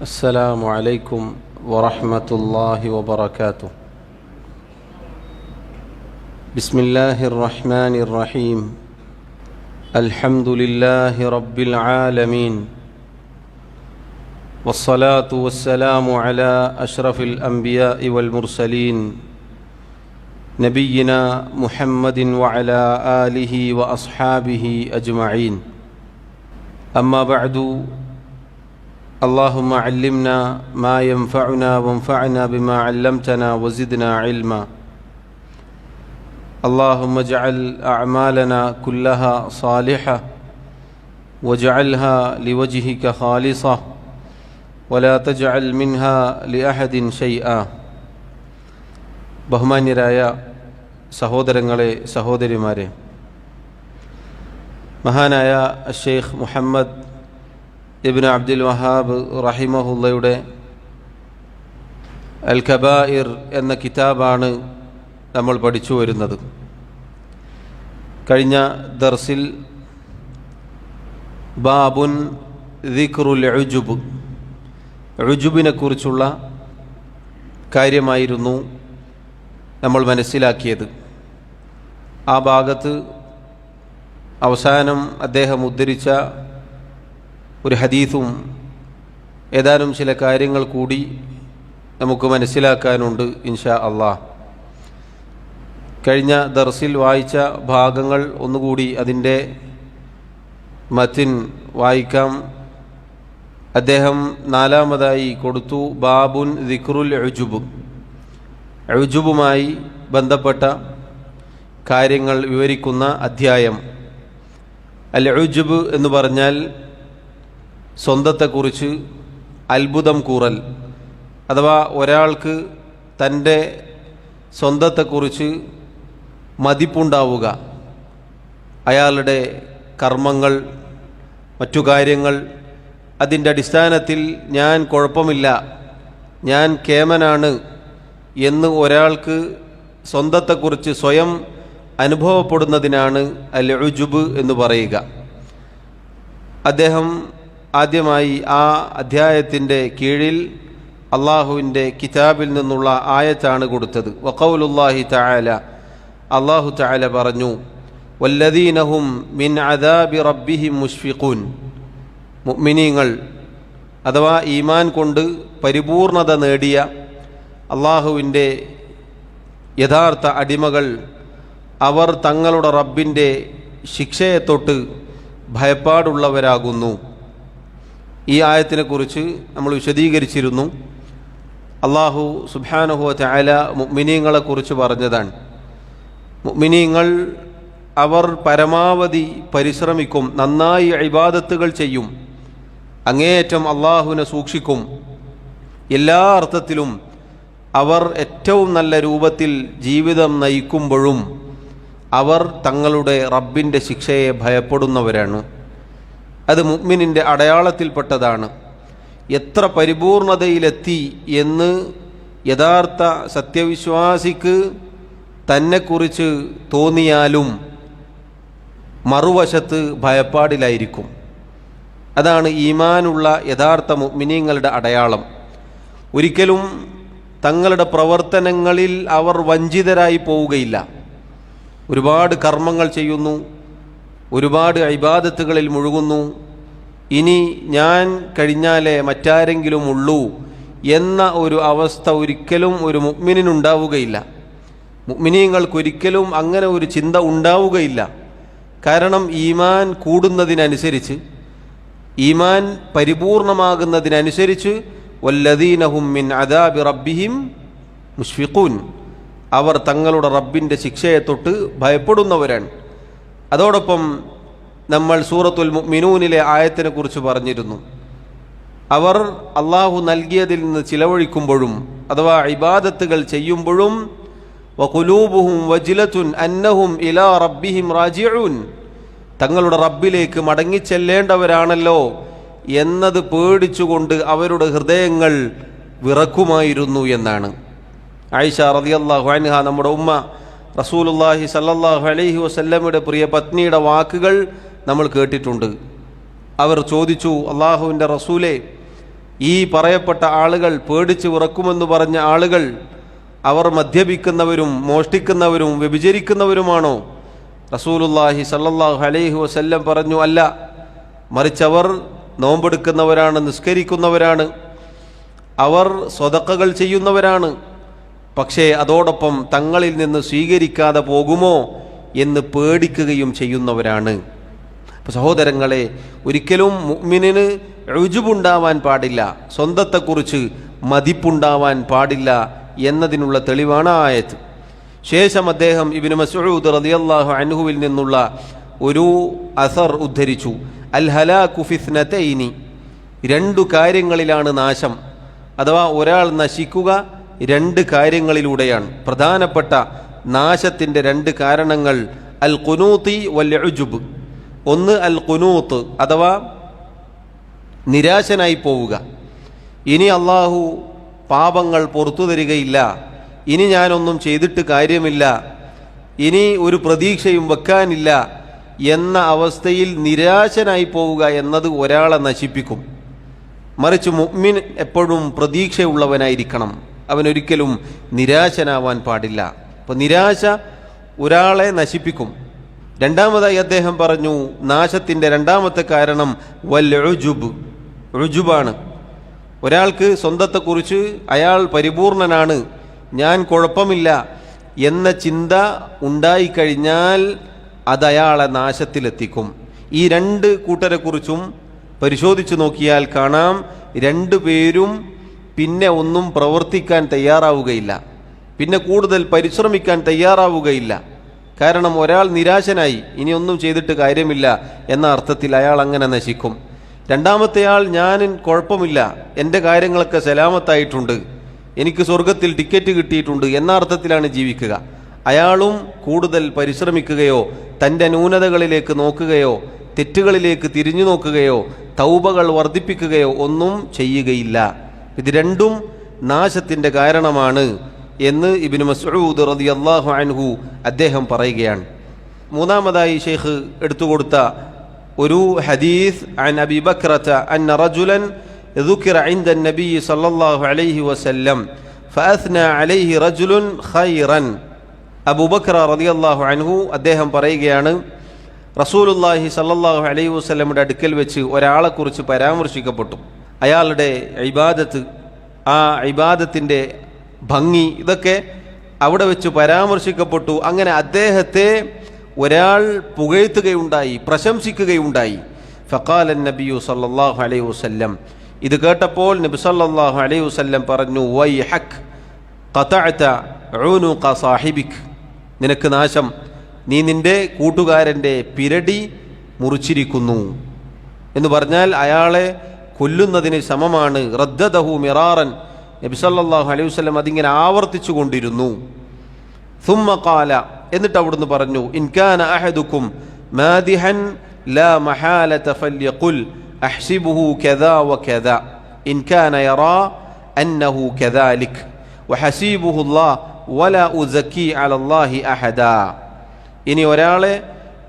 السلام عليكم ورحمة الله وبركاته. بسم الله الرحمن الرحيم. الحمد لله رب العالمين، والصلاة والسلام على أشرف الأنبياء والمرسلين نبينا محمد وعلى آله وأصحابه أجمعين. أما بعد، اللهم علمنا ما ينفعنا وانفعنا بما علمتنا وزدنا علما. اللهم اجعل أعمالنا كلها صالحة واجعلها لوجهك خالصة ولا تجعل منها لأحد شيئا. ബഹുമാന്യരായ സഹോദരങ്ങളെ, സഹോദരിമാരെ, മഹാനായ ഷെയ്ഖ് മുഹമ്മദ് ഇബ്നു അബ്ദുൽ വഹാബ് റഹിമഹുള്ളയുടെ അൽ കബായിർ എന്ന കിതാബാണ് നമ്മൾ പഠിച്ചു വരുന്നത്. കഴിഞ്ഞ ദർസിൽ ബാബുൻ ദിക്റുൽ ഉജുബ്, ഉജുബിനെ കുറിച്ചുള്ള കാര്യമായിരുന്നു നമ്മൾ മനസ്സിലാക്കിയത്. ആ ഭാഗത്ത് അവസാനം അദ്ദേഹം ഉദ്ധരിച്ച ഒരു ഹദീസും ഏതാനും ചില കാര്യങ്ങൾ കൂടി നമുക്ക് മനസ്സിലാക്കാനുണ്ട് ഇൻഷാ അള്ളാഹ്. കഴിഞ്ഞ ദർസിൽ വായിച്ച ഭാഗങ്ങൾ ഒന്നുകൂടി അതിൻ്റെ മത്തിൻ വായിക്കാം. അദ്ദേഹം നാലാമതായി കൊടുത്തു ബാബുൻ ദിക്റുൽ ഉജുബ്, ഉജുബുമായി ബന്ധപ്പെട്ട കാര്യങ്ങൾ വിവരിക്കുന്ന അധ്യായം. അൽ ഉജുബ് എന്ന് പറഞ്ഞാൽ സ്വന്തത്തെക്കുറിച്ച് അത്ഭുതം കൂറൽ, അഥവാ ഒരാൾക്ക് തൻ്റെ സ്വന്തത്തെക്കുറിച്ച് മതിപ്പുണ്ടാവുക. അയാളുടെ കർമ്മങ്ങൾ, മറ്റു കാര്യങ്ങൾ, അതിൻ്റെ അടിസ്ഥാനത്തിൽ ഞാൻ കുഴപ്പമില്ല, ഞാൻ കേമനാണ് എന്ന് ഒരാൾക്ക് സ്വന്തത്തെക്കുറിച്ച് സ്വയം അനുഭവപ്പെടുന്നതിനാണ് അൽ ഉജുബ് എന്ന് പറയുക. അദ്ദേഹം ആദ്യമായി ആ അധ്യായത്തിൻ്റെ കീഴിൽ അള്ളാഹുവിൻ്റെ കിതാബിൽ നിന്നുള്ള ആയത്താണ് കൊടുത്തത്. വഖൗലുല്ലാഹി തആല, അള്ളാഹു തആല പറഞ്ഞു, വല്ലദീനഹും മിൻ അദാബി റബ്ബിഹിം മുഷ്ഫിഖൂൻ. മുഅ്മിനീങ്ങൾ അഥവാ ഈമാൻ കൊണ്ട് പരിപൂർണത നേടിയ അള്ളാഹുവിൻ്റെ യഥാർത്ഥ അടിമകൾ, അവർ തങ്ങളുടെ റബ്ബിൻ്റെ ശിക്ഷയെ തൊട്ട് ഭയപ്പാടുള്ളവരാകുന്നു. ഈ ആയത്തിനെക്കുറിച്ച് നമ്മൾ വിശദീകരിച്ചിരുന്നു. അള്ളാഹു സുബ്ഹാനഹു വ തആല മുഅ്മിനീങ്ങളെക്കുറിച്ച് പറഞ്ഞതാണ്. മുഅ്മിനീങ്ങൾ അവർ പരമാവധി പരിശ്രമിക്കും, നന്നായി ഇബാദത്തുകൾ ചെയ്യും, അങ്ങേയറ്റം അള്ളാഹുവിനെ സൂക്ഷിക്കും. എല്ലാ അർത്ഥത്തിലും അവർ ഏറ്റവും നല്ല രൂപത്തിൽ ജീവിതം നയിക്കുമ്പോഴും അവർ തങ്ങളുടെ റബ്ബിൻ്റെ ശിക്ഷയെ ഭയപ്പെടുന്നവരാണ്. അത് മുഅ്മിനിൻ്റെ അടയാളത്തിൽപ്പെട്ടതാണ്. എത്ര പരിപൂർണതയിലെത്തി എന്ന് യഥാർത്ഥ സത്യവിശ്വാസിക്ക് തന്നെക്കുറിച്ച് തോന്നിയാലും മറുവശത്ത് ഭയപ്പാടിലായിരിക്കും. അതാണ് ഈമാനുള്ള യഥാർത്ഥ മുഅ്മിനീങ്ങളുടെ അടയാളം. ഒരിക്കലും തങ്ങളുടെ പ്രവർത്തനങ്ങളിൽ അവർ വഞ്ചിതരായി പോവുകയില്ല. ഒരുപാട് കർമ്മങ്ങൾ ചെയ്യുന്നു, ഒരുപാട് ഇബാദത്തുകളിൽ മുഴുകുന്നു. ഇനി ഞാൻ കഴിഞ്ഞാലേ മറ്റാരെങ്കിലും ഉള്ളൂ എന്ന ഒരു അവസ്ഥ ഒരിക്കലും ഒരു മുഅ്മിനിനുണ്ടാവുകയില്ല. മുഅ്മിനീങ്ങൾക്കൊരിക്കലും അങ്ങനെ ഒരു ചിന്ത ഉണ്ടാവുകയില്ല. കാരണം ഈമാൻ കൂടുന്നതിനനുസരിച്ച്, ഈമാൻ പരിപൂർണമാകുന്നതിനനുസരിച്ച് വല്ലദീനഹും മിൻ അദാബി റബ്ബിഹിം മുഷ്ഫിഖൂൻ, അവർ തങ്ങളുടെ റബ്ബിൻ്റെ ശിക്ഷയെ തൊട്ട് ഭയപ്പെടുന്നവരാണ്. അതോടൊപ്പം നമ്മൾ സൂറത്തുൽ മുഅ്മിനൂനിലെ ആയത്തിനെ കുറിച്ച് പറഞ്ഞിരുന്നു. അവർ അള്ളാഹു നൽകിയതിൽ നിന്ന് ചിലവഴിക്കുമ്പോഴും അഥവാ ഇബാദത്തുകൾ ചെയ്യുമ്പോഴും വഖുലൂബുഹും വജിലത്തുൻ അന്നഹും ഇലാ റബ്ബിഹിം റാജിഊൻ, തങ്ങളുടെ റബ്ബിലേക്ക് മടങ്ങിച്ചെല്ലേണ്ടവരാണല്ലോ എന്നത് പേടിച്ചുകൊണ്ട് അവരുടെ ഹൃദയങ്ങൾ വിറക്കുമായിരുന്നു എന്നാണ്. ആയിഷ റളിയല്ലാഹു അൻഹ, നമ്മുടെ ഉമ്മ റസൂലുള്ളാഹി സല്ലല്ലാഹു അലൈഹി വസല്ലമയുടെ പ്രിയ പത്നിയുടെ വാക്കുകൾ നമ്മൾ കേട്ടിട്ടുണ്ട്. അവർ ചോദിച്ചു, അള്ളാഹുവിൻ്റെ റസൂലേ, ഈ പറയപ്പെട്ട ആളുകൾ, പേടിച്ച് വിറക്കുമെന്ന് പറഞ്ഞ ആളുകൾ, അവർ മദ്യപിക്കുന്നവരും മോഷ്ടിക്കുന്നവരും വ്യഭിചരിക്കുന്നവരുമാണോ? റസൂലുള്ളാഹി സല്ലല്ലാഹു അലൈഹി വസല്ലം പറഞ്ഞു, അല്ല, മറിച്ചവർ നോമ്പെടുക്കുന്നവരാണ്, നിസ്കരിക്കുന്നവരാണ്, അവർ സ്വതക്കകൾ ചെയ്യുന്നവരാണ്. പക്ഷേ അതോടൊപ്പം തങ്ങളിൽ നിന്ന് സ്വീകരിക്കാതെ പോകുമോ എന്ന് പേടിക്കുകയും ചെയ്യുന്നവരാണ്. അപ്പോൾ സഹോദരങ്ങളെ, ഒരിക്കലും മുഅ്മിനിന് ഉജുബുണ്ടാവാൻ പാടില്ല, സ്വന്തത്തെക്കുറിച്ച് മതിപ്പുണ്ടാവാൻ പാടില്ല എന്നതിനുള്ള തെളിവാണ് ആയത്ത്. ശേഷം അദ്ദേഹം ഇബ്നു മസ്ഊദ് റളിയല്ലാഹു അൻഹുവിൽ നിന്നുള്ള ഒരു അസർ ഉദ്ധരിച്ചു. അൽ ഹലാകു ഫിത്നതൈനി, രണ്ടു കാര്യങ്ങളിലാണ് നാശം, അഥവാ ഒരാൾ നശിക്കുക രണ്ട് കാര്യങ്ങളിലൂടെയാണ്. പ്രധാനപ്പെട്ട നാശത്തിൻ്റെ രണ്ട് കാരണങ്ങൾ അൽ ഖുനൂതി വൽ ഉജുബ്. ഒന്ന് അൽ ഖുനൂത്ത്, അഥവാ നിരാശനായി പോവുക. ഇനി അള്ളാഹു പാപങ്ങൾ പുറത്തു തരികയില്ല, ഇനി ഞാനൊന്നും ചെയ്തിട്ട് കാര്യമില്ല, ഇനി ഒരു പ്രതീക്ഷയും വെക്കാനില്ല എന്ന അവസ്ഥയിൽ നിരാശനായി പോവുക എന്നത് ഒരാളെ നശിപ്പിക്കും. മറിച്ച് മുഅ്മിൻ എപ്പോഴും പ്രതീക്ഷയുള്ളവനായിരിക്കണം, അവനൊരിക്കലും നിരാശനാവാൻ പാടില്ല. അപ്പോൾ നിരാശ ഒരാളെ നശിപ്പിക്കും. രണ്ടാമതായി അദ്ദേഹം പറഞ്ഞു, നാശത്തിൻ്റെ രണ്ടാമത്തെ കാരണം വൽ ഉജുബ്, ഉജുബാണ്. ഒരാൾക്ക് സ്വന്തത്തെക്കുറിച്ച് അയാൾ പരിപൂർണനാണ്, ഞാൻ കുഴപ്പമില്ല എന്ന ചിന്ത ഉണ്ടായിക്കഴിഞ്ഞാൽ അതയാളെ നാശത്തിലെത്തിക്കും. ഈ രണ്ട് കൂട്ടരെക്കുറിച്ചും പരിശോധിച്ചു നോക്കിയാൽ കാണാം, രണ്ടുപേരും പിന്നെ ഒന്നും പ്രവർത്തിക്കാൻ തയ്യാറാവുകയില്ല, പിന്നെ കൂടുതൽ പരിശ്രമിക്കാൻ തയ്യാറാവുകയില്ല. കാരണം ഒരാൾ നിരാശനായി, ഇനി ഒന്നും ചെയ്തിട്ട് കാര്യമില്ല എന്ന അർത്ഥത്തിൽ അയാൾ അങ്ങനെ നശിക്കും. രണ്ടാമത്തെയാൾ, ഞാൻ കുഴപ്പമില്ല, എൻ്റെ കാര്യങ്ങളൊക്കെ സലാമത്തായിട്ടുണ്ട്, എനിക്ക് സ്വർഗത്തിൽ ടിക്കറ്റ് കിട്ടിയിട്ടുണ്ട് എന്ന അർത്ഥത്തിലാണ് ജീവിക്കുക. അയാളും കൂടുതൽ പരിശ്രമിക്കുകയോ തൻ്റെ ന്യൂനതകളിലേക്ക് നോക്കുകയോ തെറ്റുകളിലേക്ക് തിരിഞ്ഞു നോക്കുകയോ തൗബകൾ വർദ്ധിപ്പിക്കുകയോ ഒന്നും ചെയ്യുകയില്ല. ഇത് രണ്ടും നാശത്തിൻ്റെ കാരണമാണ് എന്ന് ഇബ്നു മസ്ഊദ് റളിയല്ലാഹു അൻഹു അദ്ദേഹം പറയുകയാണ്. മൂന്നാമതായി ഷെയ്ഖ് എടുത്തുകൊടുത്ത ഒരു ഹദീസ് അൻ അബി ബക്രത അന്ന റജുലൻ ذكر عند النبي صلى الله عليه وسلم فأثنى عليه رجل خيرا. അബൂ ബക്ര റളിയല്ലാഹു അൻഹു അദ്ദേഹം പറയുകയാണ്, റസൂലുള്ളാഹി സ്വല്ലല്ലാഹു അലൈഹി വസല്ലമയുടെ അടുക്കൽ വെച്ച് ഒരാളെക്കുറിച്ച് പരാമർശിക്കപ്പെട്ടു. അയാളുടെ ഇബാദത്ത്, ആ ഇബാദത്തിൻ്റെ ഭംഗി, ഇതൊക്കെ അവിടെ വെച്ച് പരാമർശിക്കപ്പെട്ടു. അങ്ങനെ അദ്ദേഹത്തെ ഒരാൾ പുകഴ്ത്തുകയുണ്ടായി, പ്രശംസിക്കുകയുണ്ടായി. ഫഖാല നബിയു സല്ലല്ലാഹു അലൈഹി വസല്ലം, ഇത് കേട്ടപ്പോൾ നബി സല്ലല്ലാഹു അലൈഹി വസല്ലം പറഞ്ഞു, വൈഹക് ഖതഅത ഉനുഖ സാഹിബിക്, നിനക്ക് നാശം, നീ നിന്റെ കൂട്ടുകാരൻ്റെ പിരടി മുറിച്ചിരിക്കുന്നു എന്ന് പറഞ്ഞാൽ അയാളെ കൊല്ലുന്നതിന് സമമാണ്. റദ്ദദഹു മിറാറൻ, നബി സല്ലല്ലാഹു അലൈഹി വസല്ലം അതിങ്ങനെ ആവർത്തിച്ചു കൊണ്ടിരുന്നു. സുമ്മ ഖാല, എന്നിട്ട് അവിടുന്ന് പറഞ്ഞു, ഇൻ കാന അഹദുക്കും മാദിഹൻ ലാ മഹാലത ഫല്യഖുൽ അഹ്സിബുഹു കദാ വകദാ ഇൻ കാന യറാ അന്നഹു കദാലിക് വഹസീബുഹു അല്ലാഹ് വലാ ഉസക്കി അലല്ലാഹി അഹദാ. ഇനി ഒരാളെ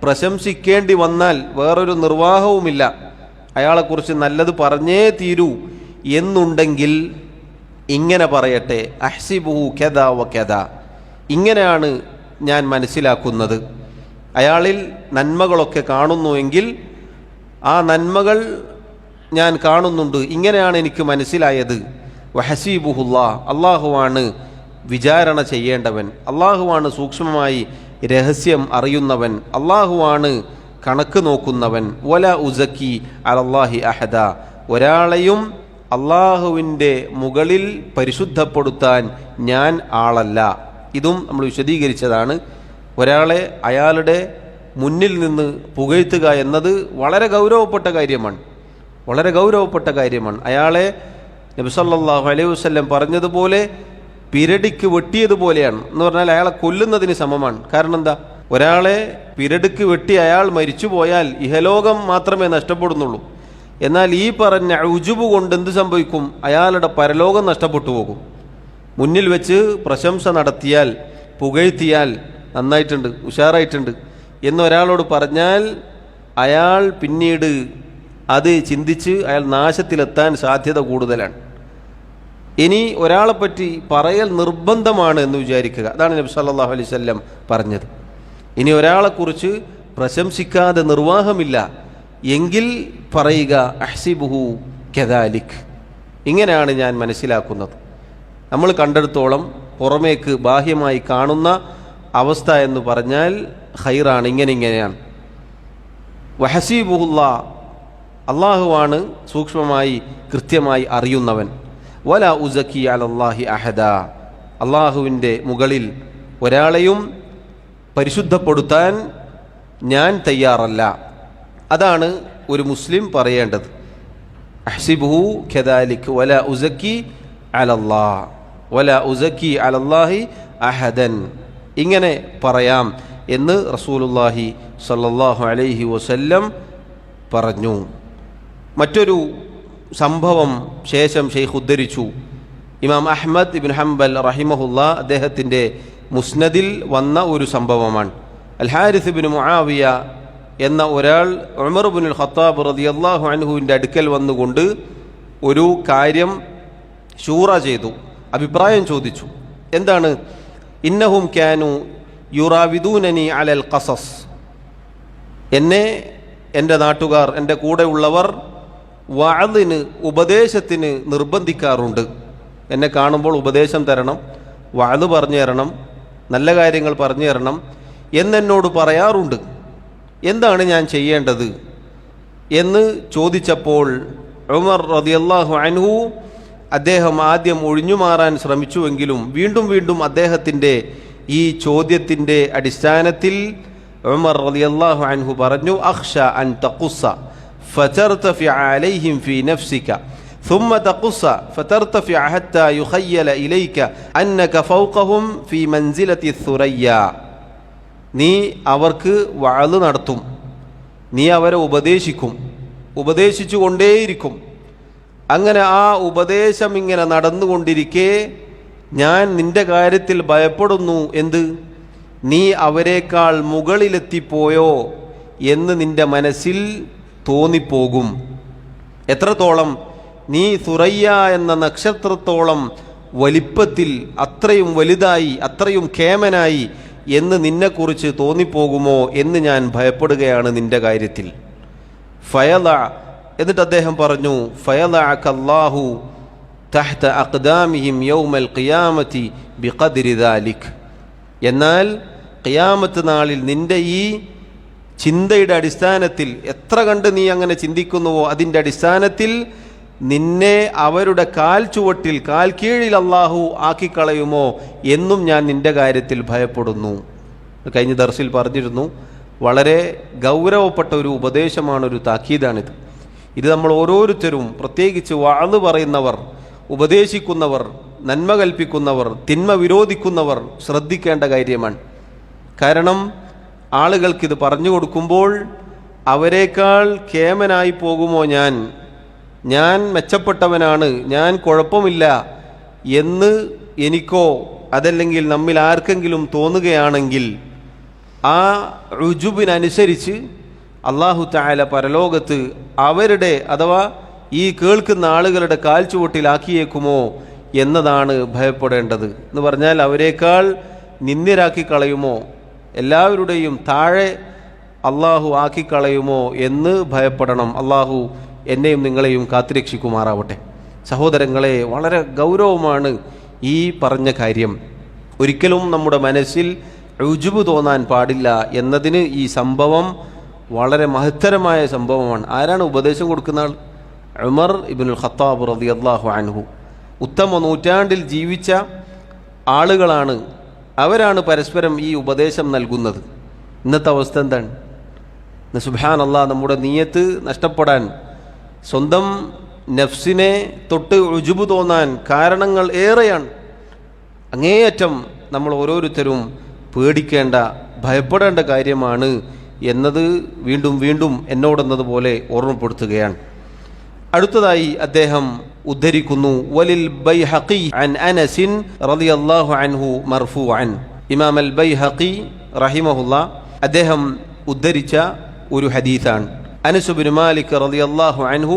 പ്രശംസിക്കേണ്ടി വന്നാൽ വേറൊരു നിർവാഹവുമില്ല, അയാളെക്കുറിച്ച് നല്ലത് പറഞ്ഞേ തീരൂ എന്നുണ്ടെങ്കിൽ ഇങ്ങനെ പറയട്ടെ, അഹ്സിബുഹു കദാ വകദാ, ഇങ്ങനെയാണ് ഞാൻ മനസ്സിലാക്കുന്നത്. അയാളിൽ നന്മകളൊക്കെ കാണുന്നുവെങ്കിൽ ആ നന്മകൾ ഞാൻ കാണുന്നുണ്ട്, ഇങ്ങനെയാണ് എനിക്ക് മനസ്സിലായത്. വഹസീബുഹുല്ലാ, അള്ളാഹുവാണ് വിചാരണ ചെയ്യേണ്ടവൻ, അള്ളാഹുവാണ് സൂക്ഷ്മമായി രഹസ്യം അറിയുന്നവൻ, അള്ളാഹുവാണ് കണക്ക് നോക്കുന്നവൻ. വല ഉസക്കി അലല്ലാഹി അഹദ, ഒരാളെയും അള്ളാഹുവിൻ്റെ മുകളിൽ പരിശുദ്ധപ്പെടുത്താൻ ഞാൻ ആളല്ല. ഇതും നമ്മൾ വിശദീകരിച്ചതാണ്. ഒരാളെ അയാളുടെ മുന്നിൽ നിന്ന് പുകഴ്ത്തുക എന്നത് വളരെ ഗൗരവപ്പെട്ട കാര്യമാണ്, വളരെ ഗൗരവപ്പെട്ട കാര്യമാണ്. അയാളെ നബി സല്ലല്ലാഹു അലൈഹി വസല്ലം പറഞ്ഞതുപോലെ പിരടിക്ക് വെട്ടിയതുപോലെയാണ് എന്ന് പറഞ്ഞാൽ അയാളെ കൊല്ലുന്നതിന് സമമാണ്. കാരണം എന്താ, ഒരാളെ പിരടിക്ക് വെട്ടി അയാൾ മരിച്ചു പോയാൽ ഇഹലോകം മാത്രമേ നഷ്ടപ്പെടുന്നുള്ളൂ. എന്നാൽ ഈ പറഞ്ഞ ഉജുബ് കൊണ്ട് എന്ത് സംഭവിക്കും, അയാളുടെ പരലോകം നഷ്ടപ്പെട്ടു പോകും. മുന്നിൽ വെച്ച് പ്രശംസ നടത്തിയാൽ, പുകഴ്ത്തിയാൽ, നന്നായിട്ടുണ്ട്, ഉഷാറായിട്ടുണ്ട് എന്നൊരാളോട് പറഞ്ഞാൽ അയാൾ പിന്നീട് അത് ചിന്തിച്ച് അയാൾ നാശത്തിലെത്താൻ സാധ്യത കൂടുതലാണ്. ഇനി ഒരാളെപ്പറ്റി പറയൽ നിർബന്ധമാണ് എന്ന് വിചാരിക്കുക. അതാണ് നബി സല്ലല്ലാഹു അലൈഹി വസല്ലം പറഞ്ഞത്. ഇനി ഒരാളെക്കുറിച്ച് പ്രശംസിക്കാതെ നിർവാഹമില്ല എങ്കിൽ പറയുക അഹ്സിബുഹു കദാലിക്, ഇങ്ങനെയാണ് ഞാൻ മനസ്സിലാക്കുന്നത്. നമ്മൾ കണ്ടെടുത്തോളം പുറമേക്ക് ബാഹ്യമായി കാണുന്ന അവസ്ഥ എന്ന് പറഞ്ഞാൽ ഖൈറാണ്, ഇങ്ങനെയാണ്. വഹസീബുഹുല്ലാ, അള്ളാഹുവാണ് സൂക്ഷ്മമായി കൃത്യമായി അറിയുന്നവൻ. വല ഉസക്കി അലല്ലാഹി അഹദ, അള്ളാഹുവിൻ്റെ മുകളിൽ ഒരാളെയും പരിശുദ്ധപ്പെടുത്താൻ ഞാൻ തയ്യാറല്ല. അതാണ് ഒരു മുസ്ലിം പറയേണ്ടത്. അഹ്സിബുഹു കദാലിക് വല ഉസക്കി അലല്ലാഹ് വല ഉസക്കി അലല്ലാഹി അഹദൻ, ഇങ്ങനെ പറയാം എന്ന് റസൂലുള്ളാഹി സ്വല്ലല്ലാഹു അലൈഹി വസല്ലം പറഞ്ഞു. മറ്റൊരു സംഭവം ശേഷം ഷെയ്ഖ് ഉദ്ധരിച്ചു. ഇമാം അഹ്മദ് ഇബ്നു ഹംബൽ റഹിമഹുല്ലാ അദ്ദേഹത്തിൻ്റെ മുസ്നദിൽ വന്ന ഒരു സംഭവമാണ്. അൽ ഹാരിസ് ഇബ്നു മുആവിയ എന്ന ഒരാൾ ഉമർ ഇബ്നുൽ ഖത്താബ് റളിയല്ലാഹു അൻഹുവിൻ്റെ അടുക്കൽ വന്നുകൊണ്ട് ഒരു കാര്യം ശൂറ ചെയ്തു, അഭിപ്രായം ചോദിച്ചു. എന്താണ്? ഇന്നഹും കാനു യുറാവിദൂനനി അലൽ ഖസസ്, എന്നെ എൻ്റെ നാട്ടുകാർ, എൻ്റെ കൂടെ ഉള്ളവർ വഅദിന്, ഉപദേശത്തിന് നിർബന്ധിക്കാറുണ്ട്. എന്നെ കാണുമ്പോൾ ഉപദേശം തരണം, വഅദ് പറഞ്ഞു തരണം, നല്ല കാര്യങ്ങൾ പറഞ്ഞു തരണം എന്നെന്നോട് പറയാറുണ്ട്. എന്താണ് ഞാൻ ചെയ്യേണ്ടത് എന്ന് ചോദിച്ചപ്പോൾ ഉമർ റളിയല്ലാഹു അൻഹു അദ്ദേഹം ആദ്യം ഒഴിഞ്ഞുമാറാൻ ശ്രമിച്ചുവെങ്കിലും വീണ്ടും വീണ്ടും അദ്ദേഹത്തിൻ്റെ ഈ ചോദ്യത്തിൻ്റെ അടിസ്ഥാനത്തിൽ ഉമർ റളിയല്ലാഹു അൻഹു പറഞ്ഞു, അഖ്ഷ അൻ തഖുസ്സ ഫതർതഫി അലൈഹിം ഫീ നഫ്സിക ثم تقص فترتفع حتى يخيل إليك أنك فوقهم في منزلة الثريا. നീ അവർക്ക് വഅദ് നടത്തും, നീ അവരെ ഉപദേശിച്ചു കൊണ്ടേയിരിക്കും. അങ്ങനെ ആ ഉപദേശം ഇങ്ങനെ നടന്നുകൊണ്ടിരിക്കെ ഞാൻ നിന്റെ കാര്യത്തിൽ ഭയപ്പെടുന്നു. എന്ത്? നീ അവരെക്കാൾ മുകളിലെത്തിപ്പോയോ എന്ന് നിന്റെ മനസ്സിൽ തോന്നിപ്പോകും. എത്രത്തോളം? നീ സുറയ്യ എന്ന നക്ഷത്രത്തോളം വലിപ്പത്തിൽ, അത്രയും വലുതായി, അത്രയും കേമനായി എന്ന് നിന്നെക്കുറിച്ച് തോന്നിപ്പോകുമോ എന്ന് ഞാൻ ഭയപ്പെടുകയാണ് നിന്റെ കാര്യത്തിൽ. ഫയല, എന്നിട്ട് അദ്ദേഹം പറഞ്ഞു, ഫയലഅകല്ലാഹു തഹ്ത അഖ്ദാമിഹിം യൗമൽ ഖിയാമത്തി ബിഖദ്രി ദാലിക്. എന്നാൽ ഖിയാമത്ത് നാളിൽ നിന്റെ ഈ ചിന്തയുടെ അടിസ്ഥാനത്തിൽ, എത്ര കണ്ട് നീ അങ്ങനെ ചിന്തിക്കുന്നുവോ അതിൻ്റെ അടിസ്ഥാനത്തിൽ നിന്നെ അവരുടെ കാൽ ചുവട്ടിൽ, കാൽ കീഴിൽ അള്ളാഹു ആക്കിക്കളയുമോ എന്നും ഞാൻ നിന്റെ കാര്യത്തിൽ ഭയപ്പെടുന്നു. കഴിഞ്ഞ ദർസിൽ പറഞ്ഞിരുന്നു, വളരെ ഗൗരവപ്പെട്ട ഒരു ഉപദേശമാണ്, ഒരു താക്കീതാണിത്. ഇത് നമ്മൾ ഓരോരുത്തരും, പ്രത്യേകിച്ച് വഅദ് പറയുന്നവർ, ഉപദേശിക്കുന്നവർ, നന്മ കൽപ്പിക്കുന്നവർ, തിന്മ വിരോധിക്കുന്നവർ ശ്രദ്ധിക്കേണ്ട കാര്യമാണ്. കാരണം ആളുകൾക്കിത് പറഞ്ഞു കൊടുക്കുമ്പോൾ അവരെക്കാൾ കേമനായി പോകുമോ ഞാൻ മെച്ചപ്പെട്ടവനാണ്, ഞാൻ കുഴപ്പമില്ല എന്ന് എനിക്കോ അതല്ലെങ്കിൽ നമ്മിൽ ആർക്കെങ്കിലും തോന്നുകയാണെങ്കിൽ ആ ഉജുബിനനുസരിച്ച് അല്ലാഹു തആല പരലോകത്ത് അവരുടെ, അഥവാ ഈ കേൾക്കുന്ന ആളുകളുടെ കാൽച്ചുവട്ടിലാക്കിയേക്കുമോ എന്നതാണ് ഭയപ്പെടേണ്ടത്. എന്ന് പറഞ്ഞാൽ അവരെക്കാൾ നിന്ദ്യരാക്കി കളയുമോ, എല്ലാവരുടെയും താഴെ അള്ളാഹു ആക്കിക്കളയുമോ എന്ന് ഭയപ്പെടണം. അള്ളാഹു എന്നെയും നിങ്ങളെയും കാത്തുരക്ഷിക്കുമാറാവട്ടെ. സഹോദരങ്ങളെ, വളരെ ഗൗരവമാണ് ഈ പറഞ്ഞ കാര്യം. ഒരിക്കലും നമ്മുടെ മനസ്സിൽ ഉജുബ് തോന്നാൻ പാടില്ല എന്നതിന് ഈ സംഭവം വളരെ മഹത്തരമായ സംഭവമാണ്. ആരാണ് ഉപദേശം കൊടുക്കുന്ന ആൾ? ഉമർ ഇബ്നുൽ ഖത്താബ് റളിയല്ലാഹു അൻഹു. ഉത്തമ നൂറ്റാണ്ടിൽ ജീവിച്ച ആളുകളാണ്. അവരാണ് പരസ്പരം ഈ ഉപദേശം നൽകുന്നത്. ഇന്നത്തെ അവസ്ഥ എന്താണ്? സുബ്ഹാനല്ലാഹ്, നമ്മുടെ നിയ്യത്ത് നഷ്ടപ്പെടാൻ, സ്വന്തം നഫ്സിനെ തൊട്ട് ഉജുബ് തോന്നാൻ കാരണങ്ങൾ ഏറെയാണ്. അങ്ങേയറ്റം നമ്മൾ ഓരോരുത്തരും പേടിക്കേണ്ട, ഭയപ്പെടേണ്ട കാര്യമാണ് എന്നത് വീണ്ടും വീണ്ടും എന്നോടെന്നതുപോലെ ഓർമ്മപ്പെടുത്തുകയാണ്. അടുത്തതായി അദ്ദേഹം ഉദ്ധരിക്കുന്നു, വലിൽ ബൈഹഖി അൻ അനസിൻ റളിയല്ലാഹു അൻഹു മർഫൂഅൻ. ഇമാം അൽ ബൈഹഖി റഹിമഹുല്ലാ അദ്ദേഹം ഉദ്ധരിച്ച ഒരു ഹദീസാണ്. അനസ് ഇബ്നു മാലിക് റളിയല്ലാഹു അൻഹു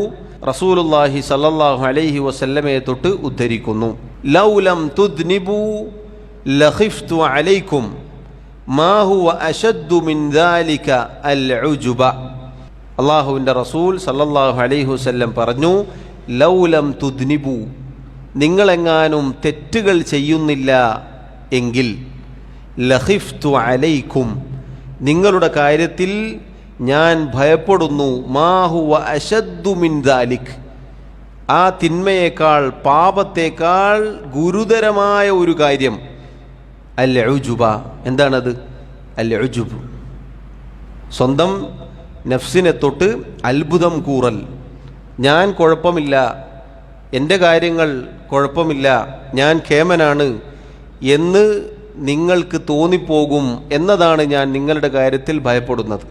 റസൂലുള്ളാഹി സ്വല്ലല്ലാഹു അലൈഹി വസല്ലമയെ തൊട്ട് ഉദ്ധരിക്കുന്നു, ലൗ ലം തുദ്നിബു ലഖിഫ്തു അലൈക്കും മാ ഹുവ അശദ്ദു മിൻ ദാലിക അൽ ഉജുബ. അല്ലാഹുവിൻ്റെ റസൂൽ സ്വല്ലല്ലാഹു അലൈഹി വസല്ലം പറഞ്ഞു, ലൗ ലം തുദ്നിബു, നിങ്ങളെങ്ങാനും തെറ്റുകൾ ചെയ്യുന്നില്ല എങ്കിൽ, ലഖിഫ്തു അലൈക്കും, നിങ്ങളുടെ കാര്യത്തിൽ ഞാൻ ഭയപ്പെടുന്നു, മാ ഹുവ അശദ്ദു മിൻ ദാലിക്, ആ തിന്മയേക്കാൾ പാപത്തേക്കാൾ ഗുരുതരമായ ഒരു കാര്യം, അൽ ഉജുബ. എന്താണത്? അൽ ഉജുബ്, സ്വന്തം നഫ്സിനെ തൊട്ട് അത്ഭുതം കൂറൽ. ഞാൻ കുഴപ്പമില്ല, എൻ്റെ കാര്യങ്ങൾ കുഴപ്പമില്ല, ഞാൻ കേമനാണ് എന്ന് നിങ്ങൾക്ക് തോന്നിപ്പോകും എന്നതാണ് ഞാൻ നിങ്ങളുടെ കാര്യത്തിൽ ഭയപ്പെടുന്നത്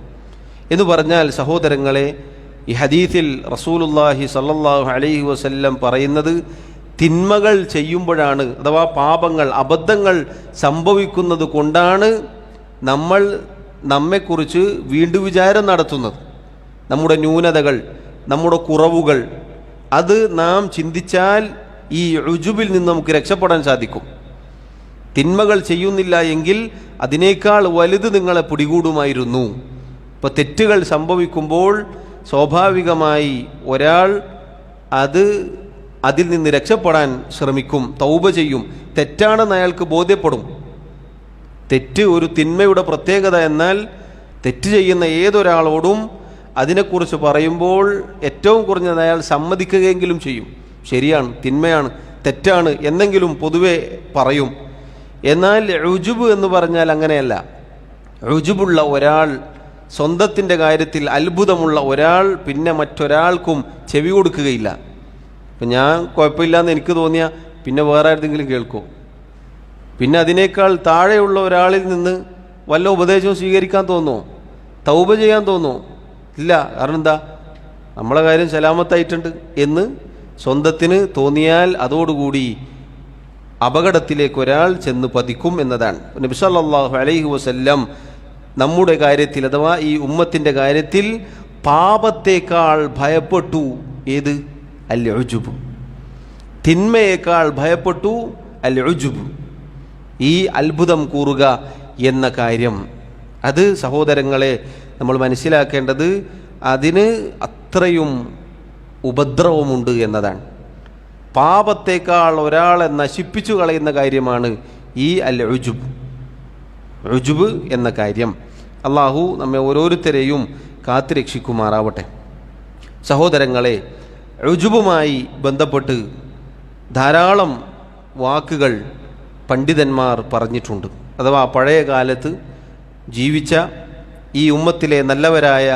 എന്ന് പറഞ്ഞാൽ, സഹോദരങ്ങളെ, ഈ ഹദീസിൽ റസൂലുള്ളാഹി സ്വല്ലല്ലാഹു അലൈഹി വസല്ലം പറയുന്നത് തിന്മകൾ ചെയ്യുമ്പോഴാണ്, അഥവാ പാപങ്ങൾ, അബദ്ധങ്ങൾ സംഭവിക്കുന്നത് കൊണ്ടാണ് നമ്മൾ നമ്മെക്കുറിച്ച് വീണ്ടും വിചാരം നടത്തുന്നത്. നമ്മുടെ ന്യൂനതകൾ, നമ്മുടെ കുറവുകൾ, അത് നാം ചിന്തിച്ചാൽ ഈ ഉജുബിൽ നിന്ന് നമുക്ക് രക്ഷപ്പെടാൻ സാധിക്കും. തിന്മകൾ ചെയ്യുന്നില്ല എങ്കിൽ അതിനേക്കാൾ വലുത് നിങ്ങളെ പിടികൂടുമായിരുന്നു. ഇപ്പോൾ തെറ്റുകൾ സംഭവിക്കുമ്പോൾ സ്വാഭാവികമായി ഒരാൾ അതിൽ നിന്ന് രക്ഷപ്പെടാൻ ശ്രമിക്കും, തൗബ ചെയ്യും. തെറ്റാണെന്ന് അയാൾക്ക് ബോധ്യപ്പെടും. തെറ്റ് ഒരു തിന്മയുടെ പ്രത്യേകത എന്നാൽ തെറ്റ് ചെയ്യുന്ന ഏതൊരാളോടും അതിനെക്കുറിച്ച് പറയുമ്പോൾ ഏറ്റവും കുറഞ്ഞത് അയാൾ സമ്മതിക്കുകയെങ്കിലും ചെയ്യും. ശരിയാണ്, തിന്മയാണ്, തെറ്റാണ് എന്നെങ്കിലും പൊതുവെ പറയും. എന്നാൽ ഉജുബ് എന്ന് പറഞ്ഞാൽ അങ്ങനെയല്ല. ഉജുബുള്ള ഒരാൾ, സ്വന്തത്തിൻ്റെ കാര്യത്തിൽ അത്ഭുതമുള്ള ഒരാൾ പിന്നെ മറ്റൊരാൾക്കും ചെവി കൊടുക്കുകയില്ല. ഇപ്പം ഞാൻ കുഴപ്പമില്ലാന്ന് എനിക്ക് തോന്നിയാൽ പിന്നെ വേറെ ആരെങ്കിലും കേൾക്കും. പിന്നെ അതിനേക്കാൾ താഴെയുള്ള ഒരാളിൽ നിന്ന് വല്ല ഉപദേശവും സ്വീകരിക്കാൻ തോന്നുമോ? തൗബ ചെയ്യാൻ തോന്നുമോ? ഇല്ല. കാരണം എന്താ? നമ്മളെ കാര്യം സലാമത്തായിട്ടുണ്ട് എന്ന് സ്വന്തത്തിന് തോന്നിയാൽ അതോടുകൂടി അപകടത്തിലേക്ക് ഒരാൾ ചെന്ന് പതിക്കും എന്നതാണ്. നബി സല്ലല്ലാഹു അലൈഹി വസല്ലം നമ്മുടെ കാര്യത്തിൽ, അഥവാ ഈ ഉമ്മത്തിൻ്റെ കാര്യത്തിൽ പാപത്തേക്കാൾ ഭയപ്പെട്ടു. ഏത്? അൽ ഉജുബ്. തിന്മയേക്കാൾ ഭയപ്പെട്ടു അൽ ഉജുബ്, ഈ അത്ഭുതം കൂറുക എന്ന കാര്യം. അത് സഹോദരങ്ങളെ നമ്മൾ മനസ്സിലാക്കേണ്ടത് അതിന് അത്രയും ഉപദ്രവമുണ്ട് എന്നതാണ്. പാപത്തേക്കാൾ ഒരാളെ നശിപ്പിച്ചു കളയുന്ന കാര്യമാണ് ഈ അൽ ഉജുബ്, ഉജുബ് എന്ന കാര്യം. അള്ളാഹു നമ്മെ ഓരോരുത്തരെയും കാത്തുരക്ഷിക്കുമാറാവട്ടെ. സഹോദരങ്ങളെ, ഉജുബുമായി ബന്ധപ്പെട്ട് ധാരാളം വാക്കുകൾ പണ്ഡിതന്മാർ പറഞ്ഞിട്ടുണ്ട്. അഥവാ പഴയ കാലത്ത് ജീവിച്ച ഈ ഉമ്മത്തിലെ നല്ലവരായ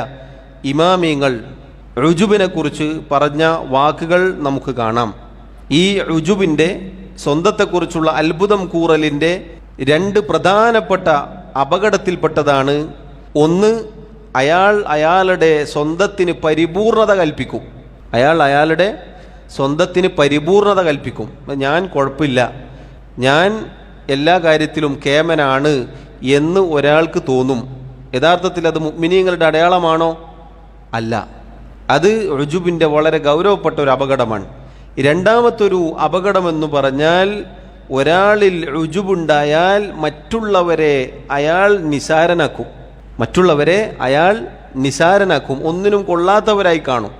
ഇമാമിയങ്ങൾ ഉജുബിനെക്കുറിച്ച് പറഞ്ഞ വാക്കുകൾ നമുക്ക് കാണാം. ഈ ഉജുബിൻ്റെ, സ്വന്തത്തെക്കുറിച്ചുള്ള അത്ഭുതം കൂറലിൻ്റെ രണ്ട് പ്രധാനപ്പെട്ട അപകടത്തിൽപ്പെട്ടതാണ്. ഒന്ന്, അയാളുടെ സ്വന്തത്തിന് പരിപൂർണത കൽപ്പിക്കും. അയാളുടെ സ്വന്തത്തിന് പരിപൂർണത കൽപ്പിക്കും. ഞാൻ കുഴപ്പമില്ല, ഞാൻ എല്ലാ കാര്യത്തിലും കേമനാണ് എന്ന് ഒരാൾക്ക് തോന്നും. യഥാർത്ഥത്തിൽ അത് മുഅ്മിനീങ്ങളുടെ അടയാളമാണോ? അല്ല. അത് ഉജുബിൻ്റെ വളരെ ഗൗരവപ്പെട്ട ഒരു അപകടമാണ്. രണ്ടാമത്തൊരു അപകടമെന്ന് പറഞ്ഞാൽ, ഒരാളിൽ ഉജുബുണ്ടായാൽ മറ്റുള്ളവരെ അയാൾ നിസാരനാക്കും, ഒന്നിനും കൊള്ളാത്തവരായി കാണും.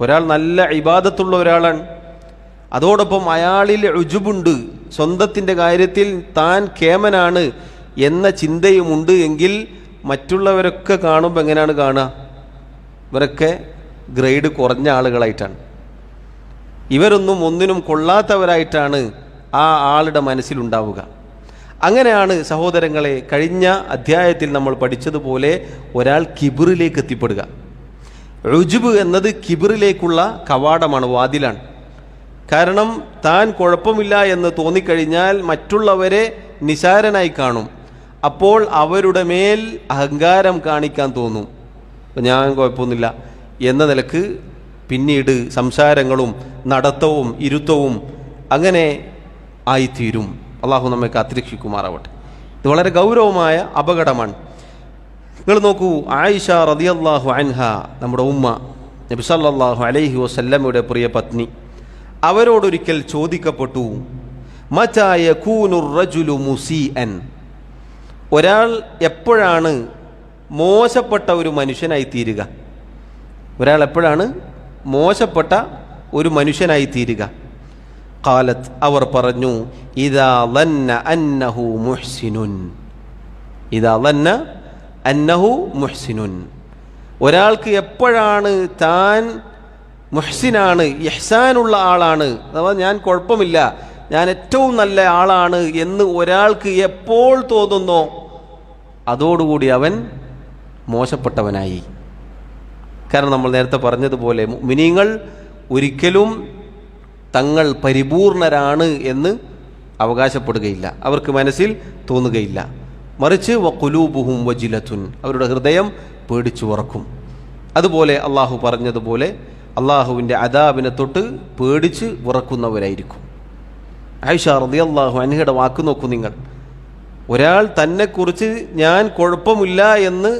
ഒരാൾ നല്ല ഇബാദത്തുള്ള ഒരാളാണ്, അതോടൊപ്പം അയാളിൽ ഉജുബുണ്ട്, സ്വന്തത്തിൻ്റെ കാര്യത്തിൽ താൻ കേമനാണ് എന്ന ചിന്തയുമുണ്ട് എങ്കിൽ മറ്റുള്ളവരൊക്കെ കാണുമ്പോൾ എങ്ങനെയാണ് കാണുക? ഇവരൊക്കെ ഗ്രേഡ് കുറഞ്ഞ ആളുകളായിട്ടാണ്, ഇവരൊന്നും ഒന്നിനും കൊള്ളാത്തവരായിട്ടാണ് ആ ആളുടെ മനസ്സിലുണ്ടാവുക. അങ്ങനെയാണ് സഹോദരങ്ങളെ കഴിഞ്ഞ അധ്യായത്തിൽ നമ്മൾ പഠിച്ചതുപോലെ ഒരാൾ കിബിറിലേക്ക് എത്തിപ്പെടുക. ഉജുബ് എന്നത് കിബിറിലേക്കുള്ള കവാടമാണ്, വാതിലാണ്. കാരണം താൻ കുഴപ്പമില്ല എന്ന് തോന്നിക്കഴിഞ്ഞാൽ മറ്റുള്ളവരെ നിസാരനായി കാണും. അപ്പോൾ അവരുടെ മേൽ അഹങ്കാരം കാണിക്കാൻ തോന്നും. ഞാൻ കുഴപ്പമൊന്നുമില്ല എന്ന നിലക്ക് പിന്നീട് സംസാരങ്ങളും നടത്തവും ഇരുത്തവും അങ്ങനെ ആയിത്തീരും. അള്ളാഹു നമ്മെ കാത്തിരക്ഷിക്കുമാറാവട്ടെ. ഇത് വളരെ ഗൗരവമായ അപകടമാണ്. നിങ്ങൾ നോക്കൂ, ആയിഷ റളിയല്ലാഹു അൻഹ, നമ്മുടെ ഉമ്മ, നബി സല്ലല്ലാഹു അലൈഹി വസല്ലമയുടെ പ്രിയ പത്നി, അവരോടൊരിക്കൽ ചോദിക്കപ്പെട്ടു, മതാ യകൂനുർ റജുലു മുസീഅൻ, ഒരാൾ എപ്പോഴാണ് മോശപ്പെട്ട ഒരു മനുഷ്യനായി തീരുക? ഒരാൾ എപ്പോഴാണ് മോശപ്പെട്ട ഒരു മനുഷ്യനായി തീരുക? ഖാലത്ത്, അവർ പറഞ്ഞു, ഇദാ ളന്ന അന്നഹു മുഹ്സിനുൻ, ഇദാ ളന്ന അന്നഹു മുഹ്സിനുൻ, ഒരാൾക്ക് എപ്പോഴാണ് താൻ മുഹ്സിനാണ്, ഇഹ്സാനുള്ള ആളാണ്, അഥവാ ഞാൻ കുഴപ്പമില്ല, ഞാൻ ഏറ്റവും നല്ല ആളാണ് എന്ന് ഒരാൾക്ക് എപ്പോൾ തോന്നുന്നോ അതോടുകൂടി അവൻ മോശപ്പെട്ടവനായി. കാരണം നമ്മൾ നേരത്തെ പറഞ്ഞതുപോലെ മുഅ്മിനീങ്ങൾ ഒരിക്കലും തങ്ങൾ പരിപൂർണരാണ് എന്ന് അവകാശപ്പെടുകയില്ല, അവർക്ക് മനസ്സിൽ തോന്നുകയില്ല. മറിച്ച് വഖുലൂബുഹും വജിലത്തുൻ, അവരുടെ ഹൃദയം പേടിച്ചു ഉറക്കും. അതുപോലെ അള്ളാഹു പറഞ്ഞതുപോലെ അള്ളാഹുവിൻ്റെ അദാബിനെ തൊട്ട് പേടിച്ച് ഉറക്കുന്നവരായിരിക്കും. ആയിഷ റളിയല്ലാഹു അൻഹയുടെ വാക്ക് നോക്കൂ നിങ്ങൾ. ഒരാൾ തന്നെക്കുറിച്ച് ഞാൻ കുഴപ്പമില്ല എന്ന്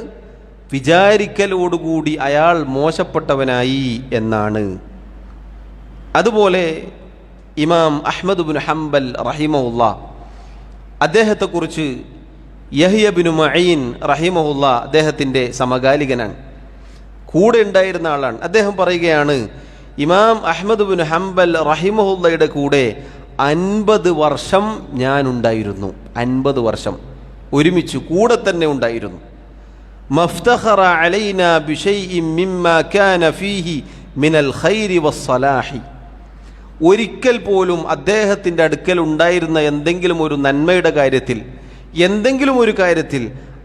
വിചാരിക്കലോടുകൂടി അയാൾ മോശപ്പെട്ടവനായി എന്നാണ്. അതുപോലെ ഇമാം അഹ്മദ് ബിൻ ഹംബൽ റഹിമഹുല്ലാ, അദ്ദേഹത്തെക്കുറിച്ച് യഹ്യ ബിൻ മഈൻ റഹിമഹുല്ലാ, അദ്ദേഹത്തിൻ്റെ സമകാലികനാണ്, കൂടെ ഉണ്ടായിരുന്ന ആളാണ്. അദ്ദേഹം പറയുകയാണ്, ഇമാം അഹ്മദ് ബിൻ ഹംബൽ റഹിമഹുല്ലയുടെ കൂടെ 50 വർഷം ഞാനുണ്ടായിരുന്നു. 50 വർഷം ഒരുമിച്ച് കൂടെ തന്നെ ഉണ്ടായിരുന്നു. മഫ്തഖറ അലൈനാ ബിശൈഇൻ മിമ്മാ കാന ഫീഹി മിനൽ ഖൈരി വസ്സലാഹി, ഒരിക്കൽ പോലും അദ്ദേഹത്തിൻ്റെ അടുക്കൽ ഉണ്ടായിരുന്ന എന്തെങ്കിലും ഒരു നന്മയുടെ കാര്യത്തിൽ, എന്തെങ്കിലും ഒരു കാര്യത്തിൽ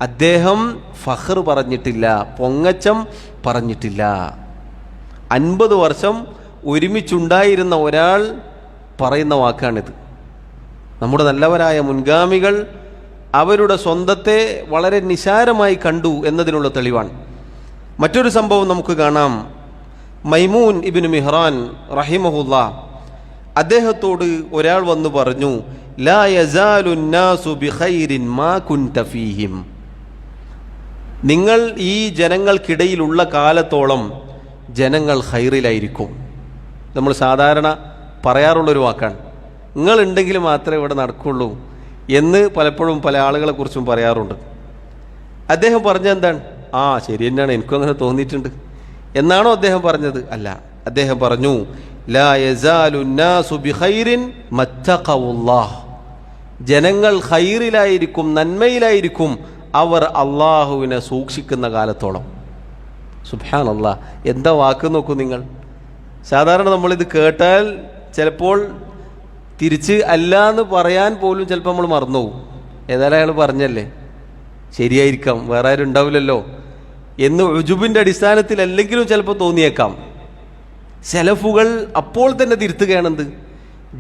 അദ്ദേഹം ഫഖർ പറഞ്ഞിട്ടില്ല, പൊങ്ങച്ചം പറഞ്ഞിട്ടില്ല. 50 വർഷം ഒരുമിച്ചുണ്ടായിരുന്ന ഒരാൾ പറയുന്ന വാക്കാണിത്. നമ്മുടെ നല്ലവരായ മുൻഗാമികൾ അവരുടെ സ്വന്തത്തെ വളരെ നിസാരമായി കണ്ടു എന്നതിനുള്ള തെളിവാണ്. മറ്റൊരു സംഭവം നമുക്ക് കാണാം. മൈമൂൻ ഇബ്നു മിഹ്റാൻ റഹിമഹുല്ലാ, അദ്ദേഹത്തോട് ഒരാൾ വന്നു പറഞ്ഞു, ലാ യസാലു നാസു ബിഖൈരിൻ മാ കുൻത ഫീഹിം, നിങ്ങൾ ഈ ജനങ്ങൾക്കിടയിലുള്ള കാലത്തോളം ജനങ്ങൾ ഖൈറിലായിരിക്കും. നമ്മൾ സാധാരണ പറയാറുള്ളൊരു വാക്കാണ്, നിങ്ങളുണ്ടെങ്കിൽ മാത്രമേ ഇവിടെ നടക്കുള്ളൂ എന്ന് പലപ്പോഴും പല ആളുകളെക്കുറിച്ചും പറയാറുണ്ട്. അദ്ദേഹം പറഞ്ഞെന്താണ്? ശരി തന്നെയാണ്, എനിക്കും അങ്ങനെ തോന്നിയിട്ടുണ്ട് എന്നാണോ അദ്ദേഹം പറഞ്ഞത്? അല്ല, അദ്ദേഹം പറഞ്ഞു, ലാ യസാലു നാസു ബിഖൈരിൻ മത്തഖവുല്ലാഹ്, ജനങ്ങൾ ഖൈറിലായിരിക്കും, നന്മയിലായിരിക്കും അവർ അള്ളാഹുവിനെ സൂക്ഷിക്കുന്ന കാലത്തോളം. സുബ്ഹാനല്ലാഹ്, എന്താ വാക്ക് നോക്കൂ നിങ്ങൾ. സാധാരണ നമ്മളിത് കേട്ടാൽ ചിലപ്പോൾ തിരിച്ച് അല്ല എന്ന് പറയാൻ പോലും ചിലപ്പോൾ നമ്മൾ മറന്നുപോകും. ഏതായാലും അയാൾ പറഞ്ഞല്ലേ, ശരിയായിരിക്കാം, വേറെ ആരും ഉണ്ടാവില്ലല്ലോ എന്ന് ഉജുബിൻ്റെ അടിസ്ഥാനത്തിൽ അല്ലെങ്കിലും ചിലപ്പോൾ തോന്നിയേക്കാം. സലഫുകൾ അപ്പോൾ തന്നെ തിരുത്തുകയാണെന്ത്?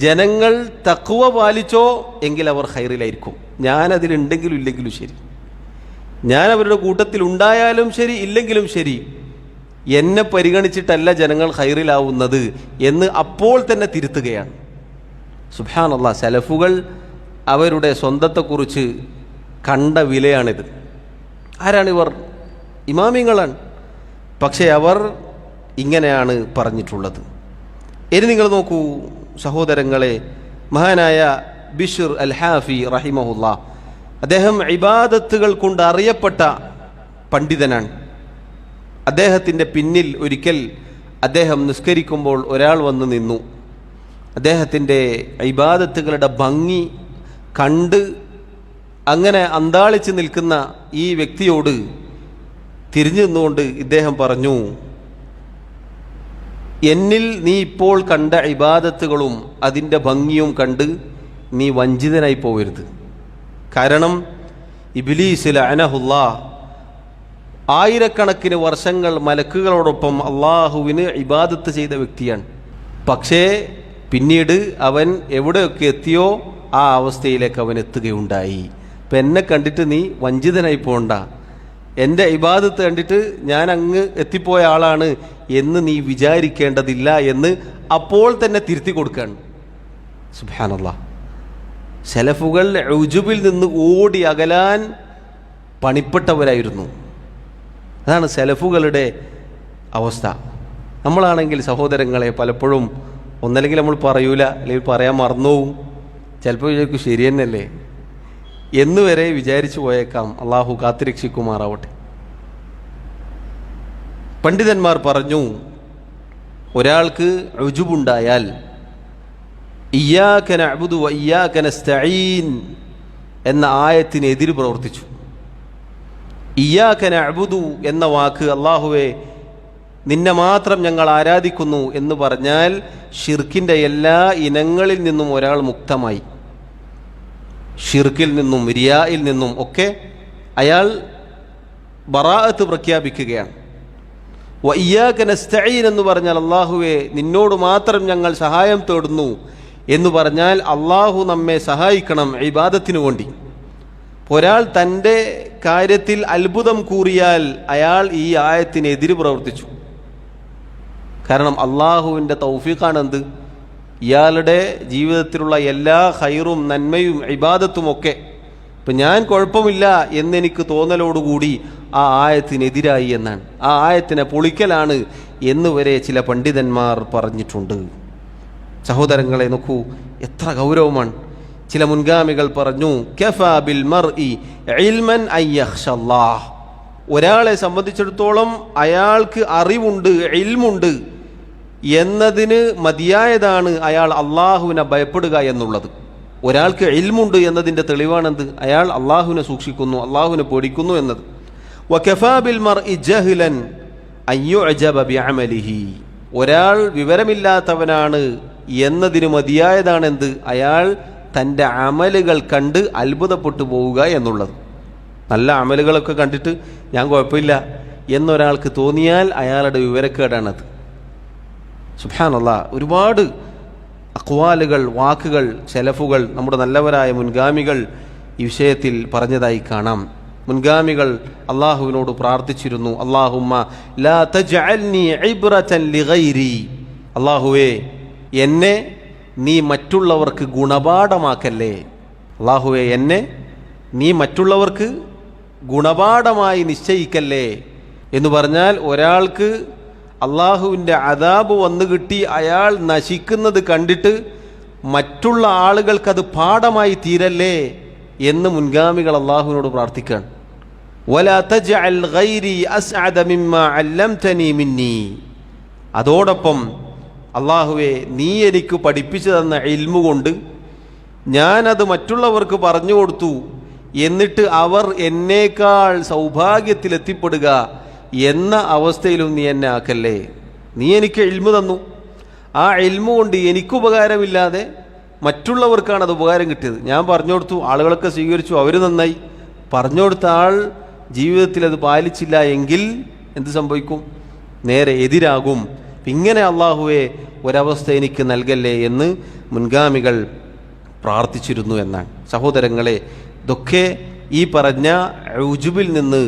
ജനങ്ങൾ തഖ്വ പാലിച്ചോ എങ്കിൽ അവർ ഖൈറിലായിരിക്കും. ഞാനതിലുണ്ടെങ്കിലും ഇല്ലെങ്കിലും ശരി, ഞാൻ അവരുടെ കൂട്ടത്തിൽ ഉണ്ടായാലും ശരി ഇല്ലെങ്കിലും ശരി, എന്നെ പരിഗണിച്ചിട്ടല്ല ജനങ്ങൾ ഖൈറിലാവുന്നത് എന്ന് അപ്പോൾ തന്നെ തിരുത്തുകയാണ്. സുബ്ഹാനല്ലാഹ്, സലഫുകൾ അവരുടെ സ്വന്തത്തെക്കുറിച്ച് കണ്ട വിലയാണിത്. ആരാണിവർ? ഇമാമിങ്ങളാണ്. പക്ഷേ അവർ ഇങ്ങനെയാണ് പറഞ്ഞിട്ടുള്ളത്. ഇനി നിങ്ങൾ നോക്കൂ സഹോദരങ്ങളെ, മഹാനായ ബിശ്ർ അൽ ഹാഫി റഹിമഹുല്ലാ, അദ്ദേഹം ഇബാദത്തുകൾ കൊണ്ട് അറിയപ്പെട്ട പണ്ഡിതനാണ്. അദ്ദേഹത്തിൻ്റെ പിന്നിൽ ഒരിക്കൽ അദ്ദേഹം നിസ്കരിക്കുമ്പോൾ ഒരാൾ വന്ന് നിന്നു. അദ്ദേഹത്തിൻ്റെ ഇബാദത്തുകളുടെ ഭംഗി കണ്ട് അങ്ങനെ അന്താളിച്ച് നിൽക്കുന്ന ഈ വ്യക്തിയോട് തിരിഞ്ഞു നിന്നുകൊണ്ട് ഇദ്ദേഹം പറഞ്ഞു, എന്നിൽ നീ ഇപ്പോൾ കണ്ട ഇബാദത്തുകളും അതിൻ്റെ ഭംഗിയും കണ്ട് നീ വഞ്ചിതനായി പോകരുത്. കാരണം ഇബ്ലീസ് ലഅനഹുല്ലാഹ് ആയിരക്കണക്കിന് വർഷങ്ങൾ മലക്കുകളോടൊപ്പം അള്ളാഹുവിന് ഇബാദത്ത് ചെയ്ത വ്യക്തിയാണ്. പക്ഷേ പിന്നീട് അവൻ എവിടെയൊക്കെ എത്തിയോ ആ അവസ്ഥയിലേക്ക് അവൻ എത്തുകയുണ്ടായി. അപ്പം എന്നെ കണ്ടിട്ട് നീ വഞ്ചിതനായി പോകണ്ട, എൻ്റെ ഇബാദത്ത് കണ്ടിട്ട് ഞാൻ അങ്ങ് എത്തിപ്പോയ ആളാണ് എന്ന് നീ വിചാരിക്കേണ്ടതില്ല എന്ന് അപ്പോൾ തന്നെ തിരുത്തി കൊടുക്കുകയാണ്. സുബ്ഹാനല്ലാഹ്, സലഫുകൾ ഉജുബിൽ നിന്ന് ഓടി അകലാൻ പണിപ്പെട്ടവരായിരുന്നു. അതാണ് സലഫുകളുടെ അവസ്ഥ. നമ്മളാണെങ്കിൽ സഹോദരങ്ങളെ പലപ്പോഴും ഒന്നല്ലെങ്കിൽ നമ്മൾ പറയൂല, അല്ലെങ്കിൽ പറയാൻ മറന്നുപോകും, ചിലപ്പോൾ വിചാരിക്കും ശരി തന്നെയല്ലേ എന്ന് വരെ വിചാരിച്ചു പോയേക്കാം. അള്ളാഹു കാത്തുരക്ഷിക്കുമാറാവട്ടെ. പണ്ഡിതന്മാർ പറഞ്ഞു, ഒരാൾക്ക് ഉജുബുണ്ടായാൽ ഇയ്യാക നഅ്ബുദു വ ഇയ്യാക നസ്തഈൻ എന്ന ആയത്തിന് എതിര് പ്രവർത്തിച്ചു. ഇയ്യാക നഅ്ബുദു എന്ന വാക്ക് അല്ലാഹുവേ നിന്നെ മാത്രം ഞങ്ങൾ ആരാധിക്കുന്നു എന്ന് പറഞ്ഞാൽ ഷിർക്കിൻ്റെ എല്ലാ ഇനങ്ങളിൽ നിന്നും ഒരാൾ മുക്തമായി. ഷിർക്കിൽ നിന്നും റിയായിൽ നിന്നും ഒക്കെ അയാൾ ബറാഅത്ത് പ്രഖ്യാപിക്കുകയാണ്. വ ഇയ്യാക നസ്തഈൻ എന്ന് പറഞ്ഞാൽ അല്ലാഹുവേ നിന്നോട് മാത്രം ഞങ്ങൾ സഹായം തേടുന്നു എന്ന് പറഞ്ഞാൽ അള്ളാഹു നമ്മെ സഹായിക്കണം ഇബാദത്തിനു വേണ്ടി. ഒരാൾ തൻ്റെ കാര്യത്തിൽ അത്ഭുതം കൂറിയാൽ അയാൾ ഈ ആയത്തിനെതിര് പ്രവർത്തിച്ചു. കാരണം അള്ളാഹുവിൻ്റെ തൗഫീഖാണ് എന്ത്, ഇയാളുടെ ജീവിതത്തിലുള്ള എല്ലാ ഖൈറും നന്മയും ഇബാദത്തുമൊക്കെ. ഇപ്പം ഞാൻ കുഴപ്പമില്ല എന്നെനിക്ക് തോന്നലോടുകൂടി ആ ആയത്തിനെതിരായി എന്നാണ്, ആ ആയത്തിനെ പൊളിക്കലാണ് എന്ന് വരെ ചില പണ്ഡിതന്മാർ പറഞ്ഞിട്ടുണ്ട്. സഹോദരങ്ങളെ നോക്കൂ, എത്ര ഗൗരവമാണ്. ചില മുൻഗാമികൾ പറഞ്ഞു, കഫാ ബിൽ മർഇ ഇൽമൻ അൻ യഖ്ശല്ലാഹ്, ഒരാളെ സംബന്ധിച്ചിടത്തോളം അയാൾക്ക് അറിവുണ്ട്, ഇൽമുണ്ട് എന്നതിന് മതിയായതാണ് അയാൾ അള്ളാഹുവിനെ ഭയപ്പെടുക എന്നുള്ളത്. ഒരാൾക്ക് ഇൽമുണ്ട് എന്നതിൻ്റെ തെളിവാണെന്ത്, അയാൾ അള്ളാഹുവിനെ സൂക്ഷിക്കുന്നു, അള്ളാഹുവിനെ പേടിക്കുന്നു എന്നത്. വകഫാ ബിൽ മർഇ ജഹ്ലൻ അൻ യുഅജബ ബിഅമലിഹി, ഒരാൾ വിവരമില്ലാത്തവനാണ് എന്നതിന് മതിയായതാണെന്ത്, അയാൾ തൻ്റെ അമലുകൾ കണ്ട് അത്ഭുതപ്പെട്ടു പോവുക എന്നുള്ളത്. നല്ല അമലുകളൊക്കെ കണ്ടിട്ട് ഞാൻ കുഴപ്പമില്ല എന്നൊരാൾക്ക് തോന്നിയാൽ അയാളുടെ വിവരക്കേടാണത്. സുബ്ഹാനല്ലാഹ്, ഒരുപാട് അഖ്വാലുകൾ, വാക്കുകൾ, സലഫുകൾ, നമ്മുടെ നല്ലവരായ മുൻഗാമികൾ ഈ വിഷയത്തിൽ പറഞ്ഞതായി കാണാം. മുൻഗാമികൾ അള്ളാഹുവിനോട് പ്രാർത്ഥിച്ചിരുന്നു, അല്ലാഹുമ്മ ലാ തജ്അൽനി ഇബ്റതൻ ലിഗൈരി, അല്ലാഹുവേ എന്നെ നീ മറ്റുള്ളവർക്ക് ഗുണപാഠമാക്കല്ലേ. അല്ലാഹുവേ എന്നെ നീ മറ്റുള്ളവർക്ക് ഗുണപാഠമായി നിശ്ചയിക്കല്ലേ എന്ന് പറഞ്ഞാൽ ഒരാൾക്ക് അള്ളാഹുവിൻ്റെ അദാബ് വന്നു കിട്ടി അയാൾ നശിക്കുന്നത് കണ്ടിട്ട് മറ്റുള്ള ആളുകൾക്കത് പാഠമായി തീരല്ലേ എന്ന് മുൻഗാമികൾ അള്ളാഹുവിനോട് പ്രാർത്ഥിക്കുകയാണ്. വലാ തജ്അൽ ഗൈരി അസ്അദ മിമ്മാ അല്ലംതനി മിന്നി, അതോടൊപ്പം അള്ളാഹുവേ നീ എനിക്ക് പഠിപ്പിച്ചു തന്ന ഇൽമു കൊണ്ട് ഞാനത് മറ്റുള്ളവർക്ക് പറഞ്ഞു കൊടുത്തു, എന്നിട്ട് അവർ എന്നേക്കാൾ സൗഭാഗ്യത്തിലെത്തിപ്പെടുക എന്ന അവസ്ഥയിലും നീ എന്നെ ആക്കല്ലേ. നീ എനിക്ക് ഇൽമു തന്നു, ആ ഇൽമു കൊണ്ട് എനിക്കുപകാരമില്ലാതെ മറ്റുള്ളവർക്കാണ് അത് ഉപകാരം കിട്ടിയത്. ഞാൻ പറഞ്ഞു കൊടുത്തു, ആളുകളൊക്കെ സ്വീകരിച്ചു, അവർ നന്നായി. പറഞ്ഞു കൊടുത്ത ആൾ ജീവിതത്തിൽ അത് പാലിച്ചില്ല എങ്കിൽ എന്ത് സംഭവിക്കും? നേരെ എതിരാകും. ഇങ്ങനെ അള്ളാഹുവെ ഒരവസ്ഥ എനിക്ക് നൽകല്ലേ എന്ന് മുൻഗാമികൾ പ്രാർത്ഥിച്ചിരുന്നു എന്നാണ്. സഹോദരങ്ങളെ, ഇതൊക്കെ ഈ പറഞ്ഞ ഉജുബിൽ നിന്ന്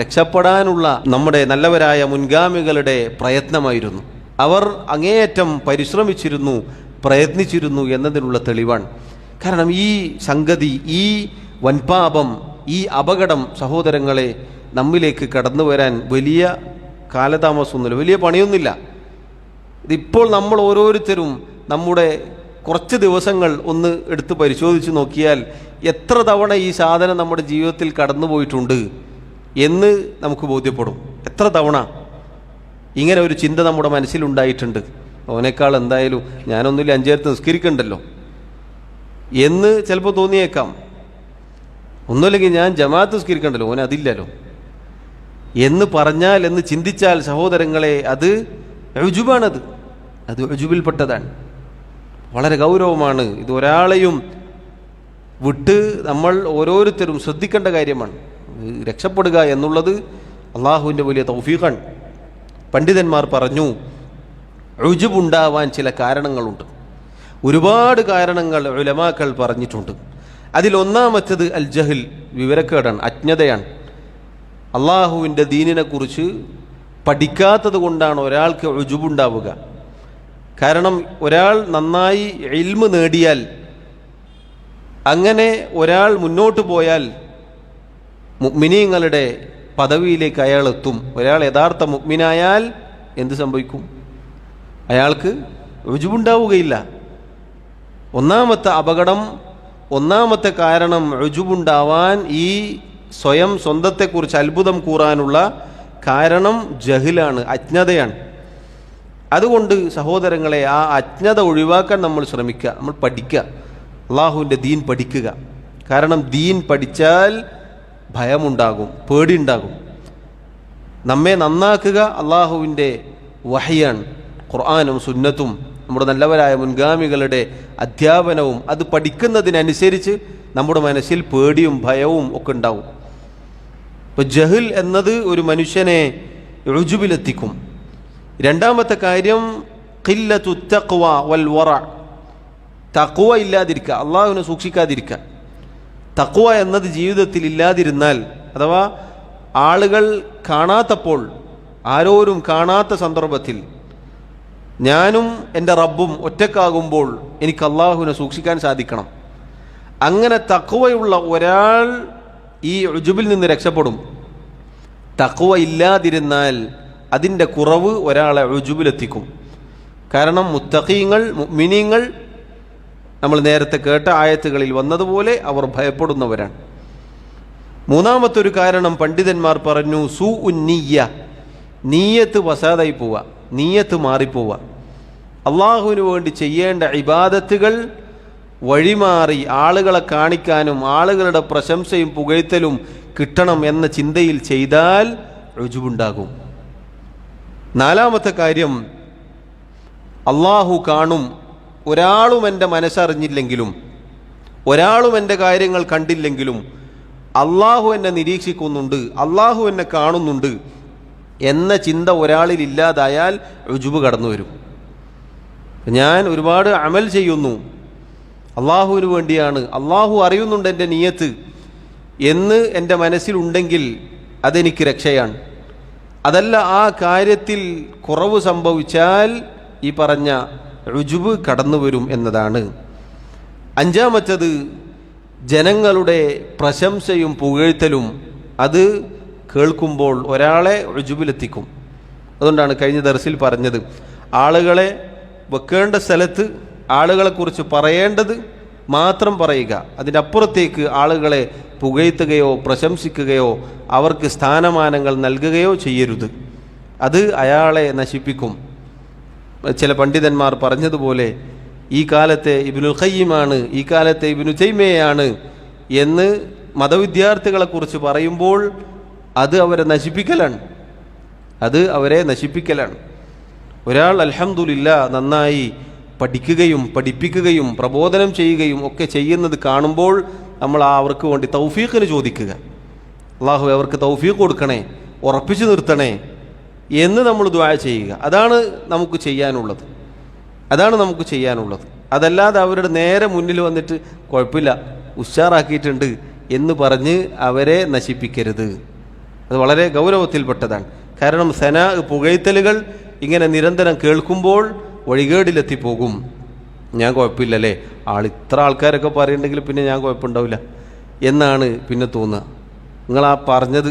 രക്ഷപ്പെടാനുള്ള നമ്മുടെ നല്ലവരായ മുൻഗാമികളുടെ പ്രയത്നമായിരുന്നു. അവർ അങ്ങേയറ്റം പരിശ്രമിച്ചിരുന്നു, പ്രയത്നിച്ചിരുന്നു എന്നതിനുള്ള തെളിവാണ്. കാരണം ഈ സംഗതി, ഈ വൻപാപം, ഈ അപകടം സഹോദരങ്ങളെ നമ്മിലേക്ക് കടന്നു വരാൻ വലിയ കാലതാമസമൊന്നുമില്ല, വലിയ പണിയൊന്നുമില്ല. ഇതിപ്പോൾ നമ്മൾ ഓരോരുത്തരും നമ്മുടെ കുറച്ച് ദിവസങ്ങൾ ഒന്ന് എടുത്ത് പരിശോധിച്ച് നോക്കിയാൽ എത്ര തവണ ഈ സാധനം നമ്മുടെ ജീവിതത്തിൽ കടന്നു പോയിട്ടുണ്ട് എന്ന് നമുക്ക് ബോധ്യപ്പെടും. എത്ര തവണ ഇങ്ങനെ ഒരു ചിന്ത നമ്മുടെ മനസ്സിലുണ്ടായിട്ടുണ്ട്, ഓനേക്കാൾ എന്തായാലും ഞാനൊന്നുമില്ല 5 നേരത്ത് നിസ്കരിക്കണ്ടല്ലോ എന്ന് ചിലപ്പോൾ തോന്നിയേക്കാം. ഒന്നുമില്ലെങ്കിൽ ഞാൻ ജമാഅത്ത് നിസ്കരിക്കണ്ടല്ലോ, ഓൻ അതില്ലല്ലോ എന്ന് പറഞ്ഞാൽ, എന്ന് ചിന്തിച്ചാൽ സഹോദരങ്ങളെ അത് ഉജുബാണത്, അത് ഉജുബിൽപ്പെട്ടതാണ്. വളരെ ഗൗരവമാണ്. ഇത് ഒരാളെയും വിട്ട് നമ്മൾ ഓരോരുത്തരും ശ്രദ്ധിക്കേണ്ട കാര്യമാണ്. രക്ഷപ്പെടുക എന്നുള്ളത് അള്ളാഹുവിൻ്റെ വലിയ തൗഫീഖാണ്. പണ്ഡിതന്മാർ പറഞ്ഞു, ഉജുബുണ്ടാവാൻ ചില കാരണങ്ങളുണ്ട്. ഒരുപാട് കാരണങ്ങൾ ഉലമാക്കൾ പറഞ്ഞിട്ടുണ്ട്. അതിലൊന്നാമത്തേത് അൽ ജഹൽ, വിവരക്കേടാണ്, അജ്ഞതയാണ്. അള്ളാഹുവിൻ്റെ ദീനിനെക്കുറിച്ച് പഠിക്കാത്തത് കൊണ്ടാണ് ഒരാൾക്ക് ഉജുബുണ്ടാവുക. കാരണം ഒരാൾ നന്നായി ഇൽമ് നേടിയാൽ, അങ്ങനെ ഒരാൾ മുന്നോട്ട് പോയാൽ മുഅ്മിനീങ്ങളുടെ പദവിയിലേക്ക് അയാൾ എത്തും. ഒരാൾ യഥാർത്ഥ മുഅ്മിനായാൽ എന്ത് സംഭവിക്കും? അയാൾക്ക് ഉജുബുണ്ടാവുകയില്ല. ഒന്നാമത്തെ അപകടം, ഒന്നാമത്തെ കാരണം ഉജുബുണ്ടാവാൻ, ഈ സ്വന്തത്തെക്കുറിച്ച് അത്ഭുതം കൂറാനുള്ള കാരണം ജഹിലാണ്, അജ്ഞതയാണ്. അതുകൊണ്ട് സഹോദരങ്ങളെ, ആ അജ്ഞത ഒഴിവാക്കാൻ നമ്മൾ ശ്രമിക്കുക, നമ്മൾ പഠിക്കുക, അള്ളാഹുവിൻ്റെ ദീൻ പഠിക്കുക. കാരണം ദീൻ പഠിച്ചാൽ ഭയമുണ്ടാകും, പേടിയുണ്ടാകും. നമ്മെ നന്നാക്കുക അള്ളാഹുവിൻ്റെ വഹയാണ്, ഖുർആനും സുന്നത്തും നമ്മുടെ നല്ലവരായ മുൻഗാമികളുടെ അധ്യാപനവും. അത് പഠിക്കുന്നതിനനുസരിച്ച് നമ്മുടെ മനസ്സിൽ പേടിയും ഭയവും ഒക്കെ ഉണ്ടാവും. ഇപ്പോൾ ജഹിൽ എന്നത് ഒരു മനുഷ്യനെ ഉജുബിലെത്തിക്കും. രണ്ടാമത്തെ കാര്യം ഖില്ലത്തു തഖ്വ വൽ വറ, തഖ്വ ഇല്ലാതിരിക്കുക, അള്ളാഹുവിനെ സൂക്ഷിക്കാതിരിക്കുക. തഖ്വ എന്നത് ജീവിതത്തിൽ ഇല്ലാതിരുന്നാൽ, അഥവാ ആളുകൾ കാണാത്തപ്പോൾ, ആരോരും കാണാത്ത സന്ദർഭത്തിൽ ഞാനും എൻ്റെ റബ്ബും ഒറ്റക്കാകുമ്പോൾ എനിക്ക് അള്ളാഹുവിനെ സൂക്ഷിക്കാൻ സാധിക്കണം. അങ്ങനെ തഖ്വയുള്ള ഒരാൾ ഈ ഉജുബിൽ നിന്ന് രക്ഷപ്പെടും. തഖ്വ ഇല്ലാതിരുന്നാൽ അതിൻ്റെ കുറവ് ഒരാളെ ഉജുബിലെത്തിക്കും. കാരണം മുത്തഖീങ്ങൾ, മുഅ്മിനീങ്ങൾ നമ്മൾ നേരത്തെ കേട്ട ആയത്തുകളിൽ വന്നതുപോലെ അവർ ഭയപ്പെടുന്നവരാണ്. മൂന്നാമത്തെ ഒരു കാരണം പണ്ഡിതന്മാർ പറഞ്ഞു, സൂഉന്നിയ്യ, നീയത്ത് വസാദായി പോവുക, നീയത്ത് മാറിപ്പോവുക. അള്ളാഹുവിന് വേണ്ടി ചെയ്യേണ്ട ഇബാദത്തുകൾ വഴിമാറി ആളുകളെ കാണിക്കാനും ആളുകളുടെ പ്രശംസയും പുകഴ്ത്തലും കിട്ടണം എന്ന ചിന്തയിൽ ചെയ്താൽ ഉജുബുണ്ടാകും. നാലാമത്തെ കാര്യം, അള്ളാഹു കാണും, ഒരാളും എൻ്റെ മനസ്സറിഞ്ഞില്ലെങ്കിലും, ഒരാളും എൻ്റെ കാര്യങ്ങൾ കണ്ടില്ലെങ്കിലും അള്ളാഹു എന്നെ നിരീക്ഷിക്കുന്നുണ്ട്, അള്ളാഹു എന്നെ കാണുന്നുണ്ട് എന്ന ചിന്ത ഒരാളിൽ ഇല്ലാതായാൽ ഉജുബ് കടന്നു വരും. ഞാൻ ഒരുപാട് അമൽ ചെയ്യുന്നു, അള്ളാഹുവിന് വേണ്ടിയാണ്, അള്ളാഹു അറിയുന്നുണ്ട് എൻ്റെ നിയത്ത് എന്ന് എൻ്റെ മനസ്സിലുണ്ടെങ്കിൽ അതെനിക്ക് രക്ഷയാണ്. അതല്ല, ആ കാര്യത്തിൽ കുറവ് സംഭവിച്ചാൽ ഈ പറഞ്ഞ ഉജുബ് കടന്നു വരും എന്നതാണ്. അഞ്ചാമത്തത് ജനങ്ങളുടെ പ്രശംസയും പുകഴ്ത്തലും, അത് കേൾക്കുമ്പോൾ ഒരാളെ ഉജുബിലെത്തിക്കും. അതുകൊണ്ടാണ് കഴിഞ്ഞ ദർസിൽ പറഞ്ഞത്, ആളുകളെ വെക്കേണ്ട സ്ഥലത്ത് ആളുകളെക്കുറിച്ച് പറയേണ്ടത് മാത്രം പറയുക, അതിൻ്റെ അപ്പുറത്തേക്ക് ആളുകളെ പുകഴ്ത്തുകയോ പ്രശംസിക്കുകയോ അവർക്ക് സ്ഥാനമാനങ്ങൾ നൽകുകയോ ചെയ്യരുത്. അത് അയാളെ നശിപ്പിക്കും. ചില പണ്ഡിതന്മാർ പറഞ്ഞതുപോലെ ഈ കാലത്തെ ഇബ്നുൽ ഖയ്യിമാണ്, ഈ കാലത്തെ ഇബ്നു തൈമിയ്യയാണ് എന്ന് മതവിദ്യാർത്ഥികളെക്കുറിച്ച് പറയുമ്പോൾ അത് അവരെ നശിപ്പിക്കലാണ്, അത് അവരെ നശിപ്പിക്കലാണ്. ഒരാൾ അൽഹംദുലില്ലാ നന്നായി പഠിക്കുകയും പഠിപ്പിക്കുകയും പ്രബോധനം ചെയ്യുകയും ഒക്കെ ചെയ്യുന്നത് കാണുമ്പോൾ നമ്മൾ അവർക്ക് വേണ്ടി തൗഫീഖിന് ചോദിക്കുക, അള്ളാഹു അവർക്ക് തൗഫീഖ് കൊടുക്കണേ, ഉറപ്പിച്ചു നിർത്തണേ എന്ന് നമ്മൾ ദുആ ചെയ്യുക. അതാണ് നമുക്ക് ചെയ്യാനുള്ളത്, അതാണ് നമുക്ക് ചെയ്യാനുള്ളത്. അതല്ലാതെ അവരുടെ നേരെ മുന്നിൽ വന്നിട്ട് കുഴപ്പമില്ല, ഉഷാറാക്കിയിട്ടുണ്ട് എന്ന് പറഞ്ഞ് അവരെ നശിപ്പിക്കരുത്. അത് വളരെ ഗൗരവത്തിൽപ്പെട്ടതാണ്. കാരണം സനാ, പുകഴ്ത്തലുകൾ ഇങ്ങനെ നിരന്തരം കേൾക്കുമ്പോൾ വഴികേടിലെത്തിപ്പോകും. ഞാൻ കുഴപ്പമില്ലല്ലേ, ഇത്ര ആൾക്കാരൊക്കെ പറയുന്നുണ്ടെങ്കിൽ പിന്നെ ഞാൻ കുഴപ്പമുണ്ടാവില്ല എന്നാണ് പിന്നെ തോന്നുക. നിങ്ങളാ പറഞ്ഞത്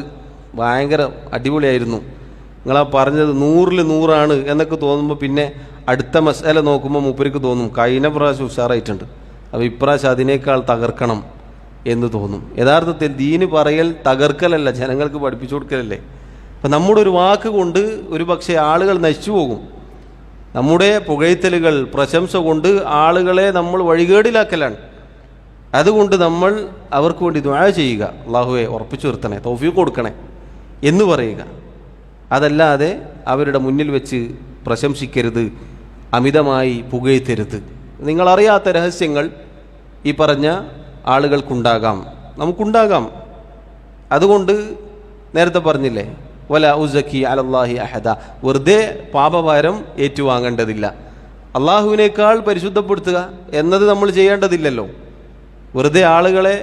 ഭയങ്കര അടിപൊളിയായിരുന്നു, നിങ്ങളാ പറഞ്ഞത് 100ൽ 100 എന്നൊക്കെ തോന്നുമ്പോൾ പിന്നെ അടുത്ത മസാല നോക്കുമ്പോൾ മൂപ്പർക്ക് തോന്നും കഴിഞ്ഞ പ്രാവശ്യം ഉഷാറായിട്ടുണ്ട്, അപ്പോൾ ഇപ്രാവശ്യം അതിനേക്കാൾ തകർക്കണം എന്ന് തോന്നും. യഥാർത്ഥത്തിൽ ദീന് പറയൽ തകർക്കലല്ല, ജനങ്ങൾക്ക് പഠിപ്പിച്ചു കൊടുക്കലല്ലേ. അപ്പം നമ്മുടെ ഒരു വാക്ക് കൊണ്ട് ഒരു പക്ഷേ ആളുകൾ നശിച്ചു പോകും. നമ്മുടെ പുകഴ്ത്തലുകൾ, പ്രശംസ കൊണ്ട് ആളുകളെ നമ്മൾ വഴികേടിലാക്കലാണ്. അതുകൊണ്ട് നമ്മൾ അവർക്ക് വേണ്ടി ദുആ ചെയ്യുക, അള്ളാഹുവെ ഉറപ്പിച്ചു നിർത്തണേ, തൗഫീഖ് കൊടുക്കണേ എന്ന് പറയുക. അതല്ലാതെ അവരുടെ മുന്നിൽ വെച്ച് പ്രശംസിക്കരുത്, അമിതമായി പുകഴ്ത്തരുത്. നിങ്ങളറിയാത്ത രഹസ്യങ്ങൾ ഈ പറഞ്ഞ ആളുകൾക്കുണ്ടാകാം, നമുക്കുണ്ടാകാം. അതുകൊണ്ട് നേരത്തെ പറഞ്ഞില്ലേ, വല ഉസക്കി അലല്ലാഹി അഹദ, വെറുതെ പാപഭാരം ഏറ്റുവാങ്ങേണ്ടതില്ല. അള്ളാഹുവിനേക്കാൾ പരിശുദ്ധപ്പെടുത്തുക എന്നത് നമ്മൾ ചെയ്യേണ്ടതില്ലല്ലോ. വെറുതെ ആളുകളെ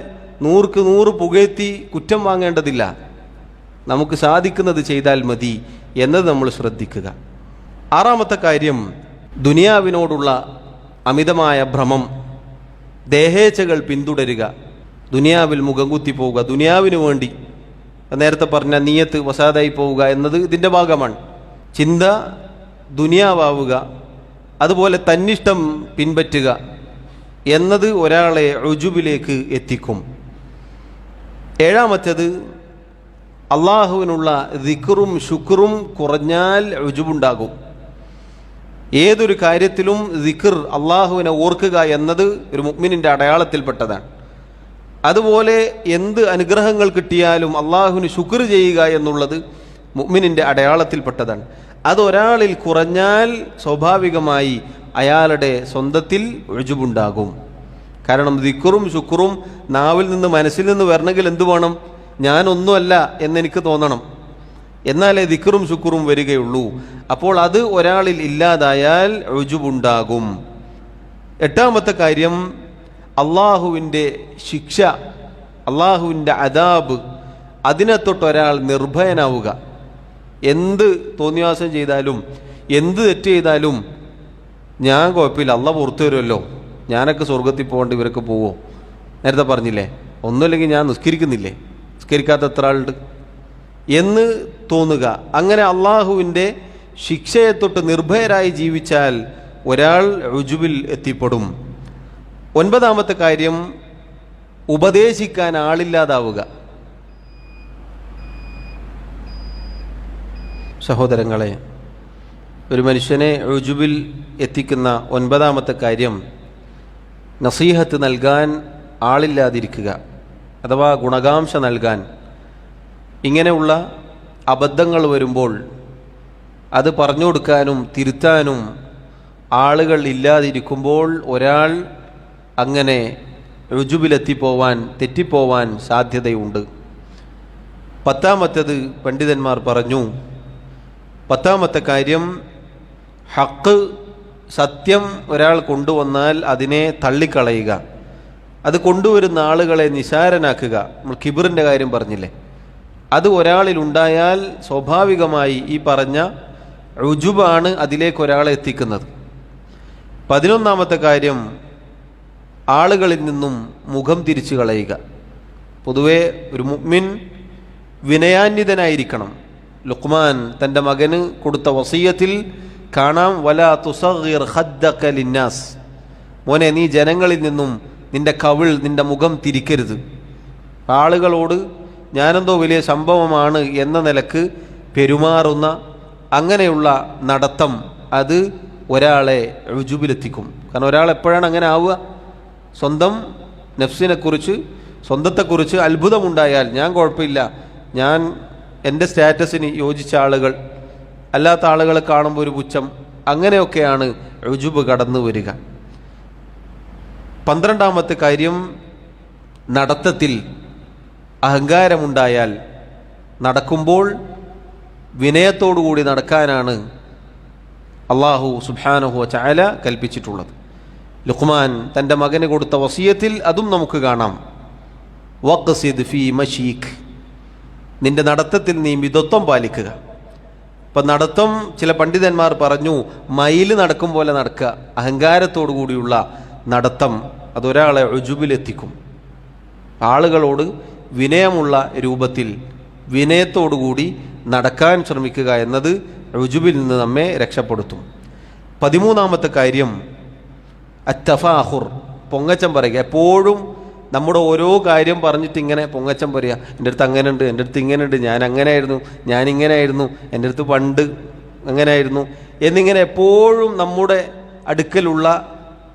100ക്ക് 100 പുകഴ്ത്തി കുറ്റം വാങ്ങേണ്ടതില്ല. നമുക്ക് സാധിക്കുന്നത് ചെയ്താൽ മതി എന്നത് നമ്മൾ ശ്രദ്ധിക്കുക. ആറാമത്തെ കാര്യം, ദുനിയാവിനോടുള്ള അമിതമായ ഭ്രമം, ദേഹേച്ഛകൾ പിന്തുടരുക, ദുനിയാവിൽ മുഖം കുത്തി പോവുക, ദുനിയാവിന് വേണ്ടി നേരത്തെ പറഞ്ഞ നിയത്ത് വസാദായി പോവുക എന്നത് ഇതിൻ്റെ ഭാഗമാണ്. ചിന്ത ദുനിയാവുക, അതുപോലെ തന്നിഷ്ടം പിൻപറ്റുക എന്നത് ഒരാളെ ഉജുബിലേക്ക് എത്തിക്കും. ഏഴാമത്തേത് അള്ളാഹുവിനുള്ള ദിക്റും ശുക്റും കുറഞ്ഞാൽ ഉജുബുണ്ടാകും. ഏതൊരു കാര്യത്തിലും ദിക്ർ, അള്ളാഹുവിനെ ഓർക്കുക എന്നത് ഒരു മുഅ്മിനിൻ്റെ അടയാളത്തിൽപ്പെട്ടതാണ്. അതുപോലെ എന്ത് അനുഗ്രഹങ്ങൾ കിട്ടിയാലും അള്ളാഹുവിന് ശുക്ർ ചെയ്യുക എന്നുള്ളത് മുഅ്മിനിൻ്റെ അടയാളത്തിൽപ്പെട്ടതാണ്. അതൊരാളിൽ കുറഞ്ഞാൽ സ്വാഭാവികമായി അയാളുടെ സ്വന്തത്തിൽ ഉജുബുണ്ടാകും. കാരണം ദിക്റും ശുക്റും നാവിൽ നിന്ന് മനസ്സിൽ നിന്ന് വരണമെങ്കിൽ എന്തു വേണം? ഞാനൊന്നുമല്ല എന്നെനിക്ക് തോന്നണം, എന്നാലേ ദിക്റും ശുക്റും വരികയുള്ളൂ. അപ്പോൾ അത് ഒരാളിൽ ഇല്ലാതായാൽ ഉജുബുണ്ടാകും. എട്ടാമത്തെ കാര്യം അള്ളാഹുവിൻ്റെ ശിക്ഷ, അള്ളാഹുവിൻ്റെ അദാബ്, അതിനെ തൊട്ട് ഒരാൾ നിർഭയനാവുക. എന്ത് തോന്നിവാസം ചെയ്താലും എന്ത് തെറ്റ് ചെയ്താലും ഞാൻ കുഴപ്പമില്ല, അള്ളാഹ് പുറത്തു വരുമല്ലോ, ഞാനൊക്കെ സ്വർഗത്തിൽ പോകേണ്ട ഇവരൊക്കെ പോവോ? നേരത്തെ പറഞ്ഞില്ലേ, ഒന്നുമില്ലെങ്കിൽ ഞാൻ നിസ്കരിക്കുന്നില്ലേ, നിസ്കരിക്കാത്ത എത്ര ആളുണ്ട് എന്ന് തോന്നുക. അങ്ങനെ അള്ളാഹുവിൻ്റെ ശിക്ഷയെ തൊട്ട് നിർഭയരായി ജീവിച്ചാൽ ഒരാൾ ഉജുബിൽ എത്തിപ്പെടും. ഒൻപതാമത്തെ കാര്യം ഉപദേശിക്കാൻ ആളില്ലാതാവുക. സഹോദരങ്ങളെ, ഒരു മനുഷ്യനെ ഉജുബിൽ എത്തിക്കുന്ന ഒൻപതാമത്തെ കാര്യം നസീഹത്ത് നൽകാൻ ആളില്ലാതിരിക്കുക, അഥവാ ഗുണകാംക്ഷ നൽകാൻ. ഇങ്ങനെയുള്ള അബദ്ധങ്ങൾ വരുമ്പോൾ അത് പറഞ്ഞു കൊടുക്കാനും തിരുത്താനും ആളുകൾ ഇല്ലാതിരിക്കുമ്പോൾ ഒരാൾ അങ്ങനെ റുജുബിലെത്തിപ്പോവാൻ, തെറ്റിപ്പോവാൻ സാധ്യതയുണ്ട്. പത്താമത്തേത് പണ്ഡിതന്മാർ പറഞ്ഞു, പത്താമത്തെ കാര്യം ഹക്ക്, സത്യം ഒരാൾ കൊണ്ടുവന്നാൽ അതിനെ തള്ളിക്കളയുക, അത് കൊണ്ടുവരുന്ന ആളുകളെ നിസാരനാക്കുക. നമ്മൾ കിബറിൻ്റെ കാര്യം പറഞ്ഞില്ലേ, അത് ഒരാളിലുണ്ടായാൽ സ്വാഭാവികമായി ഈ പറഞ്ഞ റുജുബാണ് അതിലേക്ക് ഒരാളെ എത്തിക്കുന്നത്. 11ാമത്തെ കാര്യം ആളുകളിൽ നിന്നും മുഖം തിരിച്ചു കളയുക. പൊതുവെ ഒരു മുഅ്മിൻ വിനയാന്വിതനായിരിക്കണം. ലുഖ്മാൻ തൻ്റെ മകന് കൊടുത്ത വസിയത്തിൽ കാണാം, വലാ തുസഗ്ഗിർ ഖദ്ദക ലിന്നാസ്, മോനെ നീ ജനങ്ങളിൽ നിന്നും നിൻ്റെ കവിൾ, നിൻ്റെ മുഖം തിരിക്കരുത്. ആളുകളോട് ഞാനെന്തോ വലിയ സംഭവമാണ് എന്ന നിലക്ക് പെരുമാറുന്ന അങ്ങനെയുള്ള നടത്തം അത് ഒരാളെ റുജുബിലെത്തിക്കും. കാരണം ഒരാൾ എപ്പോഴാണ് അങ്ങനെ ആവുക? സ്വന്തം നഫ്സിനെക്കുറിച്ച്, സ്വന്തത്തെക്കുറിച്ച് അത്ഭുതമുണ്ടായാൽ, ഞാൻ കുഴപ്പമില്ല, ഞാൻ എൻ്റെ സ്റ്റാറ്റസിന് യോജിച്ച ആളുകൾ, അല്ലാത്ത ആളുകളെ കാണുമ്പോൾ ഒരു പുച്ഛം, അങ്ങനെയൊക്കെയാണ് റുജുബ് കടന്നു വരിക. 12ാമത്തെ കാര്യം നടത്തത്തിൽ അഹങ്കാരമുണ്ടായാൽ, നടക്കുമ്പോൾ വിനയത്തോടുകൂടി നടക്കാനാണ് അള്ളാഹു സുബ്ഹാനഹു വ തആല കൽപ്പിച്ചിട്ടുള്ളത്. ലുഖ്മാൻ തൻ്റെ മകന് കൊടുത്ത വസിയത്തിൽ അതും നമുക്ക് കാണാം. വഖ്സിദ് ഫീ മശീക്, നിൻ്റെ നടത്തത്തിൽ നീ മിതത്വം പാലിക്കുക. ഇപ്പം നടത്തം ചില പണ്ഡിതന്മാർ പറഞ്ഞു, മൈല് നടക്കും പോലെ നടക്കുക. അഹങ്കാരത്തോടു കൂടിയുള്ള നടത്തം അതൊരാളെ ഉജുബിലെത്തിക്കും. ആളുകളോട് വിനയമുള്ള രൂപത്തിൽ വിനയത്തോടുകൂടി നടക്കാൻ ശ്രമിക്കുക എന്നത് ഉജുബിൽ നിന്ന് നമ്മെ രക്ഷപ്പെടുത്തും. 13ാമത്തെ കാര്യം അത്തഫാഹുർ, പൊങ്ങച്ചം പറയുക. എപ്പോഴും നമ്മുടെ ഓരോ കാര്യം പറഞ്ഞിട്ട് ഇങ്ങനെ പൊങ്ങച്ചം പറയുക. എൻ്റെ അടുത്ത് അങ്ങനെ ഉണ്ട്, എൻ്റെ അടുത്ത് ഇങ്ങനെ ഉണ്ട്, ഞാൻ അങ്ങനെയായിരുന്നു, ഞാനിങ്ങനെയായിരുന്നു, എൻ്റെ അടുത്ത് പണ്ട് അങ്ങനെയായിരുന്നു എന്നിങ്ങനെ എപ്പോഴും നമ്മുടെ അടുക്കലുള്ള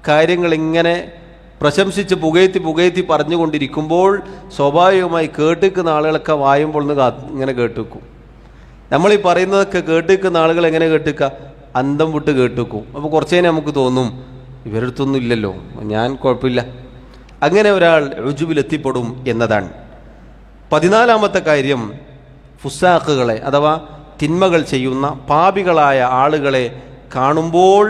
കാര്യങ്ങൾ ഇങ്ങനെ പ്രശംസിച്ച് പുകഴ്ത്തി പറഞ്ഞുകൊണ്ടിരിക്കുമ്പോൾ സ്വാഭാവികമായി കേട്ടിരിക്കുന്ന ആളുകളൊക്കെ വായുമ്പോൾ ഇങ്ങനെ കേട്ടിരിക്കും. നമ്മളീ പറയുന്നതൊക്കെ കേട്ടിരിക്കുന്ന ആളുകൾ എങ്ങനെ കേട്ടിരിക്കുക? അന്തം വിട്ട് കേട്ടിരിക്കും. അപ്പോൾ കുറച്ചേനെ നമുക്ക് തോന്നും, ഇവരടുത്തൊന്നും ഇല്ലല്ലോ, ഞാൻ കുഴപ്പമില്ല. അങ്ങനെ ഒരാൾ റുജുബിലെത്തിപ്പെടും എന്നതാണ്. 14ാമത്തെ കാര്യം ഫുസാഖുകളെ, അഥവാ തിന്മകൾ ചെയ്യുന്ന പാപികളായ ആളുകളെ കാണുമ്പോൾ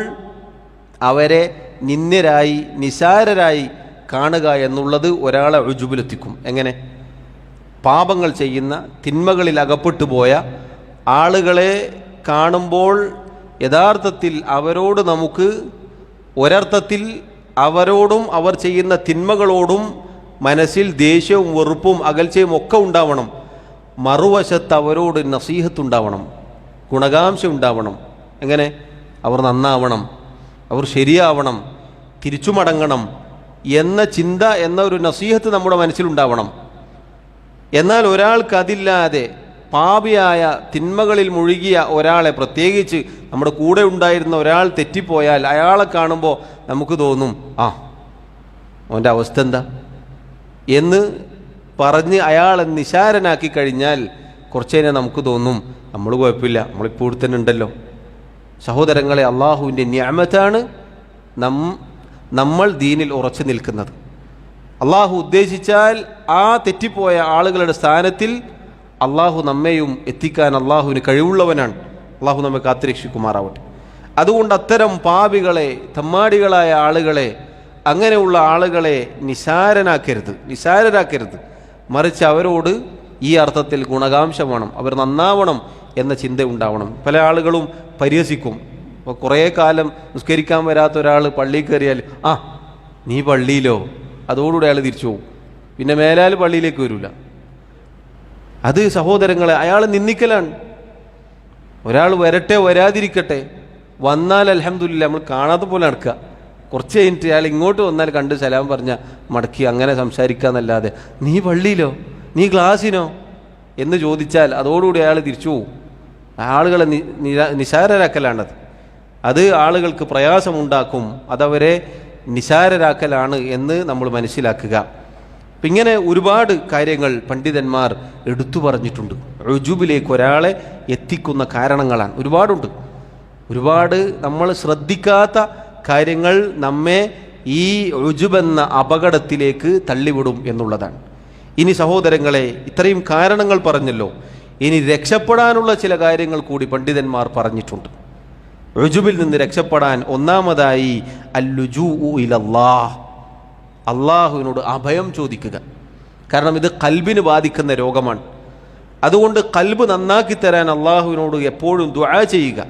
അവരെ നിന്ദ്യരായി, നിസാരരായി കാണുക എന്നുള്ളത് ഒരാളെ ഉജുബിലെത്തിക്കും. എങ്ങനെ? പാപങ്ങൾ ചെയ്യുന്ന, തിന്മകളിൽ അകപ്പെട്ടു പോയ ആളുകളെ കാണുമ്പോൾ യഥാർത്ഥത്തിൽ അവരോട് നമുക്ക് ഒരർത്ഥത്തിൽ അവരോടും അവർ ചെയ്യുന്ന തിന്മകളോടും മനസ്സിൽ ദേഷ്യവും വെറുപ്പും അകൽച്ചയും ഒക്കെ ഉണ്ടാവണം. മറുവശത്ത് അവരോട് നസീഹത്തുണ്ടാവണം, ഗുണകാംക്ഷ ഉണ്ടാവണം. എങ്ങനെ? അവർ നന്നാവണം, അവർ ശരിയാവണം, തിരിച്ചു മടങ്ങണം എന്ന ചിന്ത, എന്ന ഒരു നസീഹത്ത് നമ്മുടെ മനസ്സിലുണ്ടാവണം. എന്നാൽ ഒരാൾക്കതില്ലാതെ പാപിയായ തിന്മകളിൽ മുഴുകിയ ഒരാളെ, പ്രത്യേകിച്ച് നമ്മുടെ കൂടെ ഉണ്ടായിരുന്ന ഒരാൾ തെറ്റിപ്പോയാൽ അയാളെ കാണുമ്പോൾ നമുക്ക് തോന്നും, ആ അവൻ്റെ അവസ്ഥ എന്താ എന്ന് പറഞ്ഞ് അയാളെ നിസാരനാക്കി കഴിഞ്ഞാൽ കുറച്ച് കഴിഞ്ഞാൽ നമുക്ക് തോന്നും നമ്മൾ കുഴപ്പമില്ല, നമ്മളിപ്പോൾ ഇവിടെ തന്നെ ഉണ്ടല്ലോ. സഹോദരങ്ങളെ, അള്ളാഹുവിൻ്റെ നിഅമത്താണ് നമ്മൾ ദീനിൽ ഉറച്ചു നിൽക്കുന്നത്. അള്ളാഹു ഉദ്ദേശിച്ചാൽ ആ തെറ്റിപ്പോയ ആളുകളുടെ സ്ഥാനത്തിൽ അള്ളാഹു നമ്മെയും എത്തിക്കാൻ അള്ളാഹുവിന് കഴിവുള്ളവനാണ്. അള്ളാഹു നമ്മെ കാത്തുരക്ഷിക്കുമാറാവട്ടെ. അതുകൊണ്ട് അത്തരം പാപികളെ, തമ്മാടികളായ ആളുകളെ, അങ്ങനെയുള്ള ആളുകളെ നിസാരരാക്കരുത്. മറിച്ച് അവരോട് ഈ അർത്ഥത്തിൽ ഗുണകാംക്ഷ വേണം, അവർ നന്നാവണം എന്ന ചിന്ത ഉണ്ടാവണം. പല ആളുകളും പരിഹസിക്കും. അപ്പോൾ കുറേ കാലം നിസ്കരിക്കാൻ വരാത്ത ഒരാൾ പള്ളിയിൽ കയറിയാൽ, ആ നീ പള്ളിയിലോ, അതോടുകൂടി അയാൾ തിരിച്ചു പോകും, പിന്നെ മേലാൽ പള്ളിയിലേക്ക് വരില്ല. അത് സഹോദരങ്ങളെ, അയാൾ നിന്ദിക്കലാണ്. ഒരാൾ വരട്ടെ വരാതിരിക്കട്ടെ, വന്നാൽ അൽഹംദുലില്ലാ നമ്മൾ കാണാത്ത പോലെ നടക്കുക. കുറച്ച് കഴിഞ്ഞിട്ട് അയാൾ ഇങ്ങോട്ട് വന്നാൽ കണ്ട് സലാം പറഞ്ഞ മടക്കി അങ്ങനെ സംസാരിക്കാന്നല്ലാതെ നീ പള്ളിയിലോ, നീ ക്ലാസ്സിനോ എന്ന് ചോദിച്ചാൽ അതോടുകൂടി അയാൾ തിരിച്ചു പോകും. ആളുകളെ നിസാരരാക്കലാണത്. അത് ആളുകൾക്ക് പ്രയാസമുണ്ടാക്കും, അതവരെ നിസാരരാക്കലാണ് എന്ന് നമ്മൾ മനസ്സിലാക്കുക. അപ്പം ഇങ്ങനെ ഒരുപാട് കാര്യങ്ങൾ പണ്ഡിതന്മാർ എടുത്തു പറഞ്ഞിട്ടുണ്ട്. ഉജൂബിലേക്ക് ഒരാളെ എത്തിക്കുന്ന കാരണങ്ങളാണ് ഒരുപാടുണ്ട്. ഒരുപാട് നമ്മൾ ശ്രദ്ധിക്കാത്ത കാര്യങ്ങൾ നമ്മെ ഈ ഉജൂബെന്ന അപകടത്തിലേക്ക് തള്ളിവിടും എന്നുള്ളതാണ്. ഇനി സഹോദരങ്ങളെ, ഇത്രയും കാരണങ്ങൾ പറഞ്ഞല്ലോ, ഇനി രക്ഷപ്പെടാനുള്ള ചില കാര്യങ്ങൾ കൂടി പണ്ഡിതന്മാർ പറഞ്ഞിട്ടുണ്ട്. ഉജൂബിൽ നിന്ന് രക്ഷപ്പെടാൻ ഒന്നാമതായി അല്ലുജൂഉ ഇലല്ലാഹ്, അള്ളാഹുവിനോട് അഭയം ചോദിക്കുക. കാരണം ഇത് കൽബിന് ബാധിക്കുന്ന രോഗമാണ്. അതുകൊണ്ട് കൽബ് നന്നാക്കി തരാൻ അള്ളാഹുവിനോട് എപ്പോഴും ദുആ ചെയ്യുക.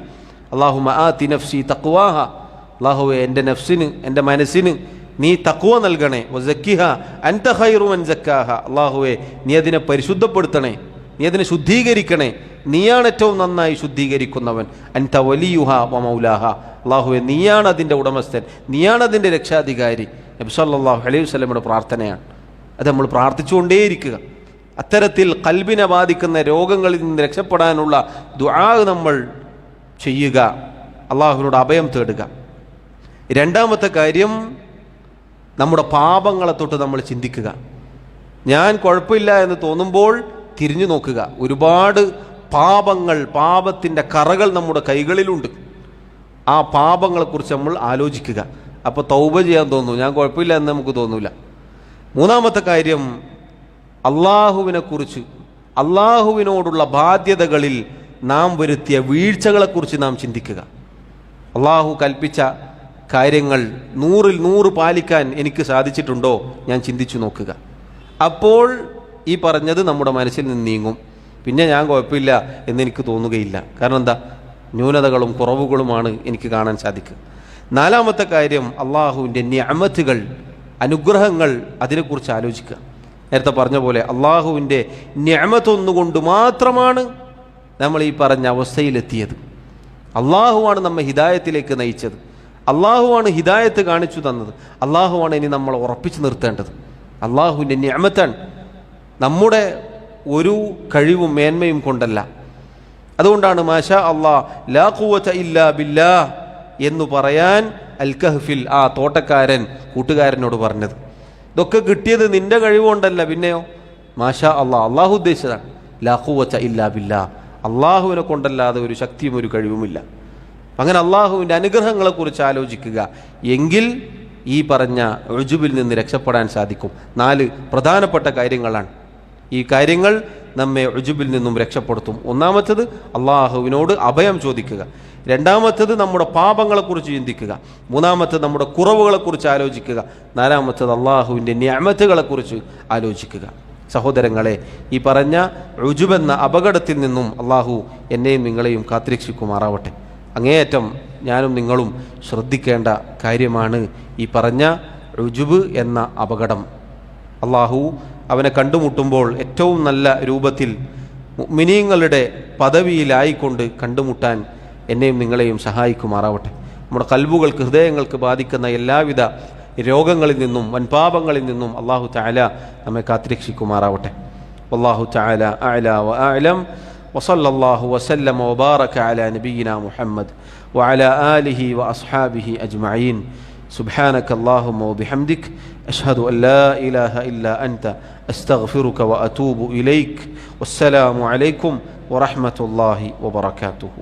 അല്ലാഹുമ്മ ആതി നഫ്സി തഖ്വാഹ, അള്ളാഹുവേ എൻ്റെ നഫ്സിന്, എൻ്റെ മനസ്സിന് നീ തഖ്വ നൽകണേ. വസക്കിഹ അൻത ഖൈറു മൻ സക്കാഹ, അള്ളാഹുവേ നീ അതിനെ പരിശുദ്ധപ്പെടുത്തണേ, നീ അതിനെ ശുദ്ധീകരിക്കണേ, നീയാണ് ഏറ്റവും നന്നായി ശുദ്ധീകരിക്കുന്നവൻ. അൻത വലിയുഹ വ മൗലാഹ, അള്ളാഹുവേ നീയാണ് അതിൻ്റെ ഉടമസ്ഥൻ, നീയാണ് അതിൻ്റെ രക്ഷാധികാരി. നബി സല്ലല്ലാഹു അലൈഹി വസല്ലമയുടെ പ്രാർത്ഥനയാണ്. അത് നമ്മൾ പ്രാർത്ഥിച്ചുകൊണ്ടേയിരിക്കുക. അത്തരത്തിൽ ഖൽബിനെ ബാധിക്കുന്ന രോഗങ്ങളിൽ നിന്ന് രക്ഷപ്പെടാനുള്ള ദുആ നമ്മൾ ചെയ്യുക, അള്ളാഹുവിനോട് അഭയം തേടുക. രണ്ടാമത്തെ കാര്യം, നമ്മുടെ പാപങ്ങളെ തൊട്ട് നമ്മൾ ചിന്തിക്കുക. ഞാൻ കുഴപ്പമില്ല എന്ന് തോന്നുമ്പോൾ തിരിഞ്ഞു നോക്കുക. ഒരുപാട് പാപങ്ങൾ, പാപത്തിൻ്റെ കറകൾ നമ്മുടെ കൈകളിലുണ്ട്. ആ പാപങ്ങളെക്കുറിച്ച് നമ്മൾ ആലോചിക്കുക. അപ്പോൾ തൗബ ചെയ്യാൻ തോന്നുന്നു, ഞാൻ കുഴപ്പമില്ല എന്ന് നമുക്ക് തോന്നൂല. മൂന്നാമത്തെ കാര്യം, അള്ളാഹുവിനെക്കുറിച്ച്, അള്ളാഹുവിനോടുള്ള ബാധ്യതകളിൽ നാം വരുത്തിയ വീഴ്ചകളെക്കുറിച്ച് നാം ചിന്തിക്കുക. അള്ളാഹു കൽപ്പിച്ച കാര്യങ്ങൾ 100ൽ 100 പാലിക്കാൻ എനിക്ക് സാധിച്ചിട്ടുണ്ടോ ഞാൻ ചിന്തിച്ചു നോക്കുക. അപ്പോൾ ഈ പറഞ്ഞത് നമ്മുടെ മനസ്സിൽ നിന്ന് നീങ്ങും. പിന്നെ ഞാൻ കുഴപ്പമില്ല എന്നെനിക്ക് തോന്നുകയില്ല. കാരണം എന്താ? ന്യൂനതകളും കുറവുകളുമാണ് എനിക്ക് കാണാൻ സാധിക്കുക. നാലാമത്തെ കാര്യം, അള്ളാഹുവിൻ്റെ നിഅമത്തുകൾ, അനുഗ്രഹങ്ങൾ, അതിനെക്കുറിച്ച് ആലോചിക്കുക. നേരത്തെ പറഞ്ഞ പോലെ അള്ളാഹുവിൻ്റെ നിഅമത്തൊന്നുകൊണ്ട് മാത്രമാണ് നമ്മൾ ഈ പറഞ്ഞ അവസ്ഥയിലെത്തിയത്. അള്ളാഹുവാണ് നമ്മെ ഹിദായത്തിലേക്ക് നയിച്ചത്. അള്ളാഹുവാണ് ഹിദായത്ത് കാണിച്ചു തന്നത്. അള്ളാഹുവാണ് ഇനി നമ്മൾ ഉറപ്പിച്ചു നിർത്തേണ്ടത്. അള്ളാഹുവിൻ്റെ നിഅമത്താണ്, നമ്മുടെ ഒരു കഴിവും മേന്മയും കൊണ്ടല്ല. അതുകൊണ്ടാണ് മാഷാ അല്ലാഹ് ലാ ഖുവത ഇല്ലാ ബില്ലാഹ് എന്ന് പറയാൻ അൽ കഹ്ഫിൽ ആ തോട്ടക്കാരൻ കൂട്ടുകാരനോട് പറഞ്ഞത്. ഇതൊക്കെ കിട്ടിയത് നിന്റെ കഴിവുകൊണ്ടല്ല, പിന്നെയോ മാഷാ അല്ലാഹ്, അള്ളാഹു ഉദ്ദേശിച്ചതാണ്. ലാ ഖുവത ഇല്ലാ ബില്ലാഹ്, അള്ളാഹുവിനെ കൊണ്ടല്ലാതെ ഒരു ശക്തിയും ഒരു കഴിവുമില്ല. അങ്ങനെ അള്ളാഹുവിൻ്റെ അനുഗ്രഹങ്ങളെക്കുറിച്ച് ആലോചിക്കുക. എങ്കിൽ ഈ പറഞ്ഞ ഉജുബിൽ നിന്ന് രക്ഷപ്പെടാൻ സാധിക്കും. 4 പ്രധാനപ്പെട്ട കാര്യങ്ങളാണ്. ഈ കാര്യങ്ങൾ നമ്മെ ഉജുബിൽ നിന്നും രക്ഷപ്പെടുത്തും. ഒന്നാമത്തേത് അള്ളാഹുവിനോട് അഭയം ചോദിക്കുക. രണ്ടാമത്തേത് നമ്മുടെ പാപങ്ങളെക്കുറിച്ച് ചിന്തിക്കുക. മൂന്നാമത്തേത് നമ്മുടെ കുറവുകളെക്കുറിച്ച് ആലോചിക്കുക. നാലാമത്തേത് അള്ളാഹുവിൻ്റെ നിഅമത്തുകളെക്കുറിച്ച് ആലോചിക്കുക. സഹോദരങ്ങളെ, ഈ പറഞ്ഞ ഉജുബെന്ന അപകടത്തിൽ നിന്നും അള്ളാഹു എന്നെയും നിങ്ങളെയും കാത്തുരക്ഷിക്കുമാറാവട്ടെ. അങ്ങേയറ്റം ഞാനും നിങ്ങളും ശ്രദ്ധിക്കേണ്ട കാര്യമാണ് ഈ പറഞ്ഞ ഉജുബ് എന്ന അപകടം. അള്ളാഹു അവനെ കണ്ടുമുട്ടുമ്പോൾ ഏറ്റവും നല്ല രൂപത്തിൽ മുഅ്മിനീങ്ങളുടെ പദവിയിലായിക്കൊണ്ട് കണ്ടുമുട്ടാൻ എന്നെയും നിങ്ങളെയും സഹായിക്കുമാറാവട്ടെ. നമ്മുടെ കൽബുകൾക്ക്, ഹൃദയങ്ങൾക്ക് ബാധിക്കുന്ന എല്ലാവിധ രോഗങ്ങളിൽ നിന്നും വൻപാപങ്ങളിൽ നിന്നും അല്ലാഹു തആല നമ്മെ കാത്തുരക്ഷിക്കുമാറാവട്ടെ. വല്ലാഹു തആല അഅല വഅഅലം വസല്ലല്ലാഹു വസല്ലമ വബാറക അലാ നബിയിനാ മുഹമ്മദ് വഅലാ ആലിഹി വഅസ്ഹാബിഹി അജ്മഈൻ. സുബ്ഹാനക അല്ലാഹുമ്മ വബിഹംദിക അഷ്ഹദു അൻ ലാ ഇലാഹ ഇല്ലാ അൻത അസ്തഗ്ഫിറുക വഅതൂബു ഇലൈക്. വസ്സലാമു അലൈക്കും വറഹ്മത്തുള്ളാഹി വബറകാതുഹു.